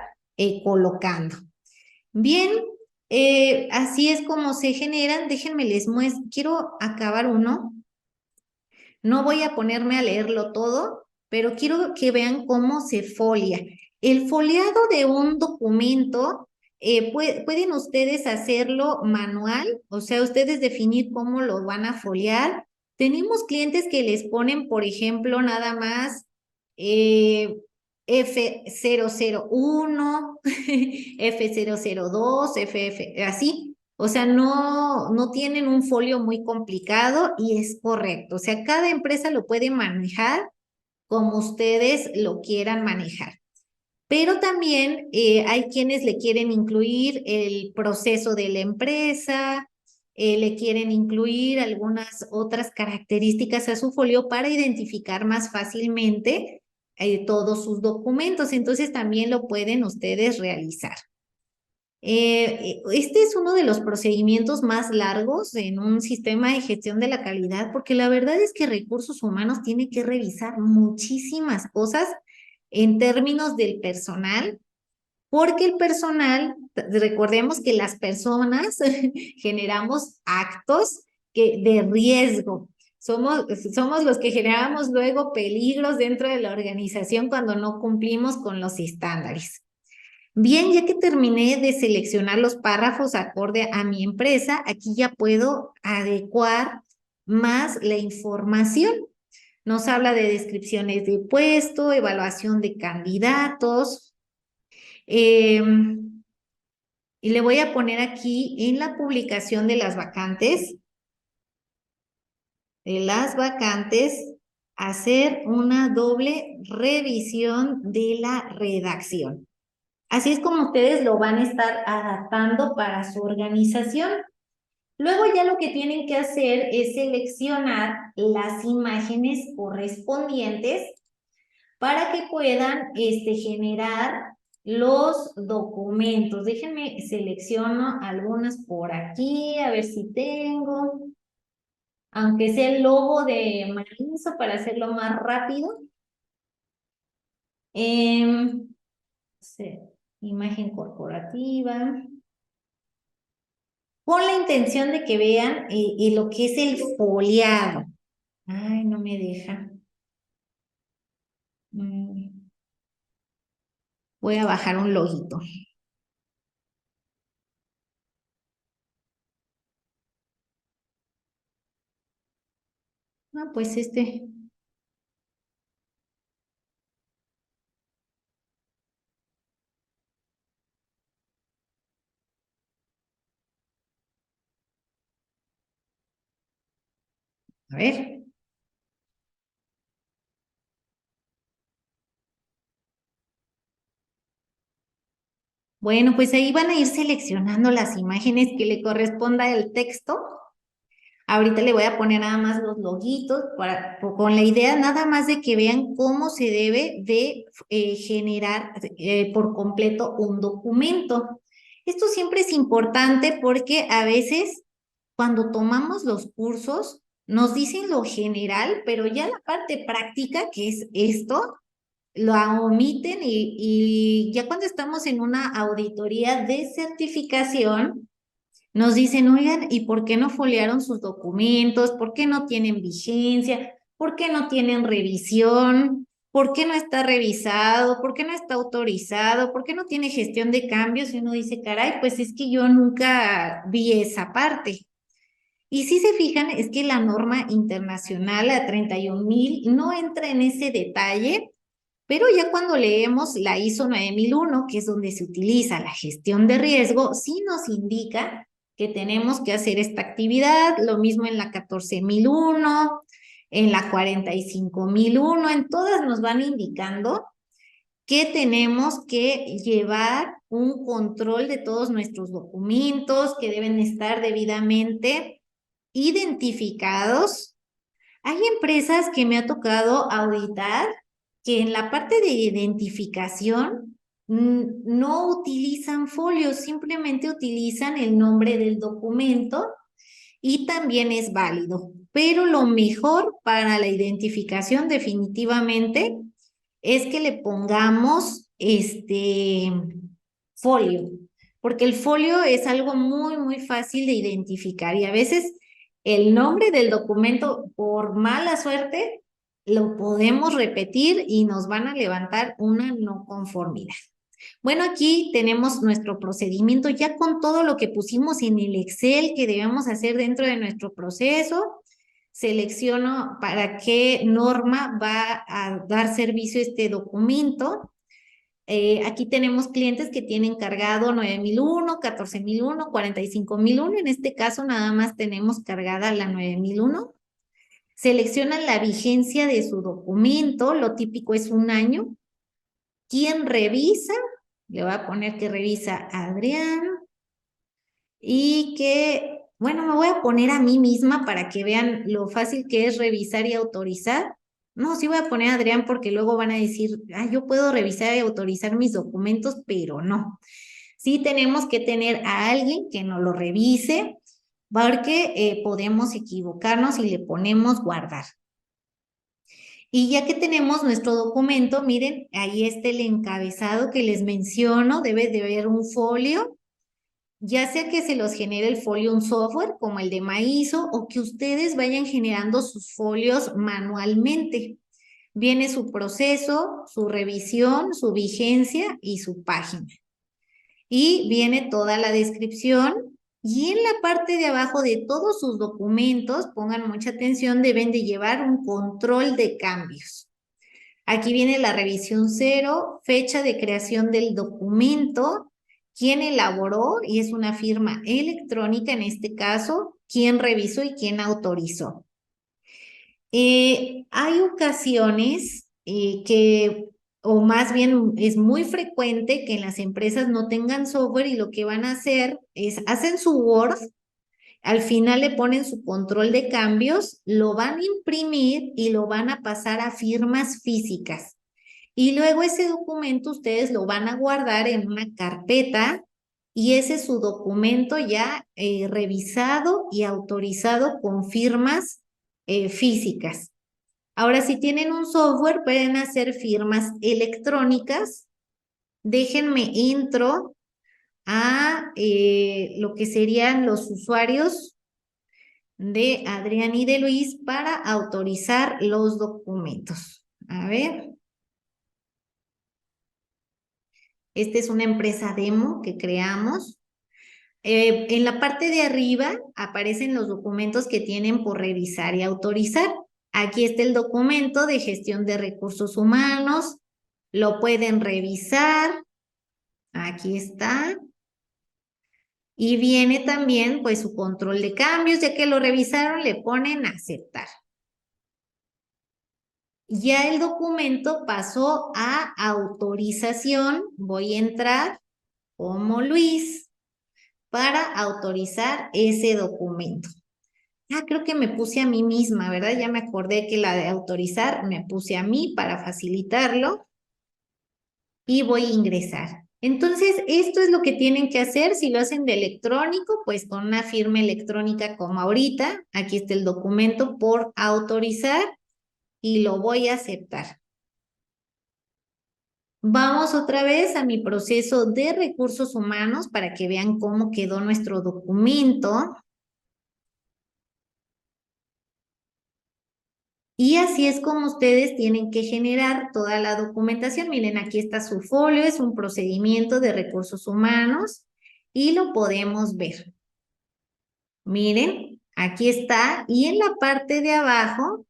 colocando. Bien, así es como se generan. Déjenme les muestro. Quiero acabar uno. No voy a ponerme a leerlo todo, pero quiero que vean cómo se folia. El foliado de un documento, pueden ustedes hacerlo manual, o sea, ustedes definir cómo lo van a foliar. Tenemos clientes que les ponen, por ejemplo, nada más F001, F002, FF, así. O sea, no tienen un folio muy complicado y es correcto. O sea, cada empresa lo puede manejar como ustedes lo quieran manejar. Pero también hay quienes le quieren incluir el proceso de la empresa, le quieren incluir algunas otras características a su folio para identificar más fácilmente todos sus documentos. Entonces también lo pueden ustedes realizar. Este es uno de los procedimientos más largos en un sistema de gestión de la calidad, porque la verdad es que recursos humanos tiene que revisar muchísimas cosas en términos del personal, porque el personal, recordemos que las personas generamos actos de riesgo. Somos los que generamos luego peligros dentro de la organización cuando no cumplimos con los estándares. Bien, ya que terminé de seleccionar los párrafos acorde a mi empresa, aquí ya puedo adecuar más la información. Nos habla de descripciones de puesto, evaluación de candidatos. Y le voy a poner aquí en la publicación de las vacantes, hacer una doble revisión de la redacción. Así es como ustedes lo van a estar adaptando para su organización. Luego ya lo que tienen que hacer es seleccionar las imágenes correspondientes para que puedan generar los documentos. Déjenme selecciono algunas por aquí, a ver si tengo. Aunque sea el logo de Marinzo para hacerlo más rápido. Sí, imagen corporativa. Con la intención de que vean lo que es el foliado. Ay, no me deja. Voy a bajar un loguito. Ah, pues a ver. Bueno, pues ahí van a ir seleccionando las imágenes que le corresponda al texto. Ahorita le voy a poner nada más los loguitos con la idea nada más de que vean cómo se debe de generar por completo un documento. Esto siempre es importante porque a veces cuando tomamos los cursos nos dicen lo general, pero ya la parte práctica, que es esto, la omiten y ya cuando estamos en una auditoría de certificación, nos dicen, oigan, ¿y por qué no foliaron sus documentos? ¿Por qué no tienen vigencia? ¿Por qué no tienen revisión? ¿Por qué no está revisado? ¿Por qué no está autorizado? ¿Por qué no tiene gestión de cambios? Y uno dice, caray, pues es que yo nunca vi esa parte. Y si se fijan, es que la norma internacional, la 31.000, no entra en ese detalle, pero ya cuando leemos la ISO 9001, que es donde se utiliza la gestión de riesgo, sí nos indica que tenemos que hacer esta actividad, lo mismo en la 14.001, en la 45.001, en todas nos van indicando que tenemos que llevar un control de todos nuestros documentos, que deben estar debidamente identificados. Hay empresas que me ha tocado auditar que en la parte de identificación no utilizan folios, simplemente utilizan el nombre del documento y también es válido. Pero lo mejor para la identificación definitivamente es que le pongamos folio, porque el folio es algo muy fácil de identificar y a veces el nombre del documento, por mala suerte, lo podemos repetir y nos van a levantar una no conformidad. Bueno, aquí tenemos nuestro procedimiento ya con todo lo que pusimos en el Excel que debemos hacer dentro de nuestro proceso. Selecciono para qué norma va a dar servicio este documento. Aquí tenemos clientes que tienen cargado 9001, 14.001, 45.001. En este caso nada más tenemos cargada la 9001. Seleccionan la vigencia de su documento, lo típico es un año. ¿Quién revisa? Le voy a poner que revisa Adrián y que, bueno, me voy a poner a mí misma para que vean lo fácil que es revisar y autorizar. No, sí voy a poner a Adrián porque luego van a decir, ah, yo puedo revisar y autorizar mis documentos, pero no. Sí tenemos que tener a alguien que nos lo revise porque podemos equivocarnos y le ponemos guardar. Y ya que tenemos nuestro documento, miren, ahí está el encabezado que les menciono, debe de haber un folio, ya sea que se los genere el folio un software como el de Maizo o que ustedes vayan generando sus folios manualmente. Viene su proceso, su revisión, su vigencia y su página. Y viene toda la descripción y en la parte de abajo de todos sus documentos, pongan mucha atención, deben de llevar un control de cambios. Aquí viene la revisión cero, fecha de creación del documento, quién elaboró y es una firma electrónica en este caso, quién revisó y quién autorizó. Hay ocasiones o más bien es muy frecuente que en las empresas no tengan software y lo que van a hacer es, hacen su Word, al final le ponen su control de cambios, lo van a imprimir y lo van a pasar a firmas físicas. Y luego ese documento ustedes lo van a guardar en una carpeta y ese es su documento ya revisado y autorizado con firmas físicas. Ahora, si tienen un software, pueden hacer firmas electrónicas. Déjenme intro a lo que serían los usuarios de Adrián y de Luis para autorizar los documentos. A ver. Esta es una empresa demo que creamos. En la parte de arriba aparecen los documentos que tienen por revisar y autorizar. Aquí está el documento de gestión de recursos humanos. Lo pueden revisar. Aquí está. Y viene también pues su control de cambios. Ya que lo revisaron, le ponen a aceptar. Ya el documento pasó a autorización. Voy a entrar como Luis para autorizar ese documento. Ah, creo que me puse a mí misma, ¿verdad? Ya me acordé que la de autorizar me puse a mí para facilitarlo y voy a ingresar. Entonces, esto es lo que tienen que hacer. Si lo hacen de electrónico, pues con una firma electrónica como ahorita. Aquí está el documento por autorizar y lo voy a aceptar. Vamos otra vez a mi proceso de recursos humanos para que vean cómo quedó nuestro documento. Y así es como ustedes tienen que generar toda la documentación. Miren, aquí está su folio, es un procedimiento de recursos humanos y lo podemos ver. Miren, aquí está y en la parte de abajo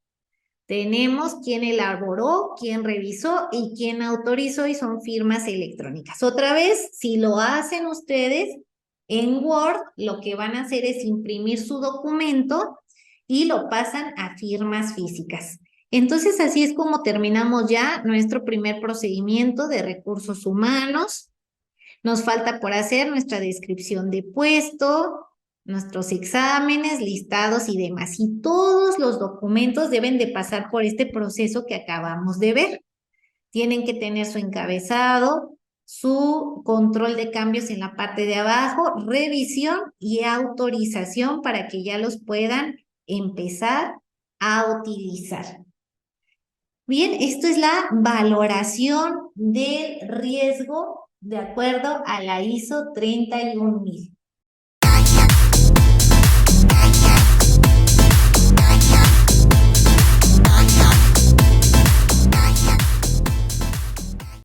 tenemos quién elaboró, quién revisó y quién autorizó y son firmas electrónicas. Otra vez, si lo hacen ustedes en Word, lo que van a hacer es imprimir su documento y lo pasan a firmas físicas. Entonces, así es como terminamos ya nuestro primer procedimiento de recursos humanos. Nos falta por hacer nuestra descripción de puesto, nuestros exámenes, listados y demás. Y todos los documentos deben de pasar por este proceso que acabamos de ver. Tienen que tener su encabezado, su control de cambios en la parte de abajo, revisión y autorización para que ya los puedan empezar a utilizar. Bien, esto es la valoración del riesgo de acuerdo a la ISO 31000.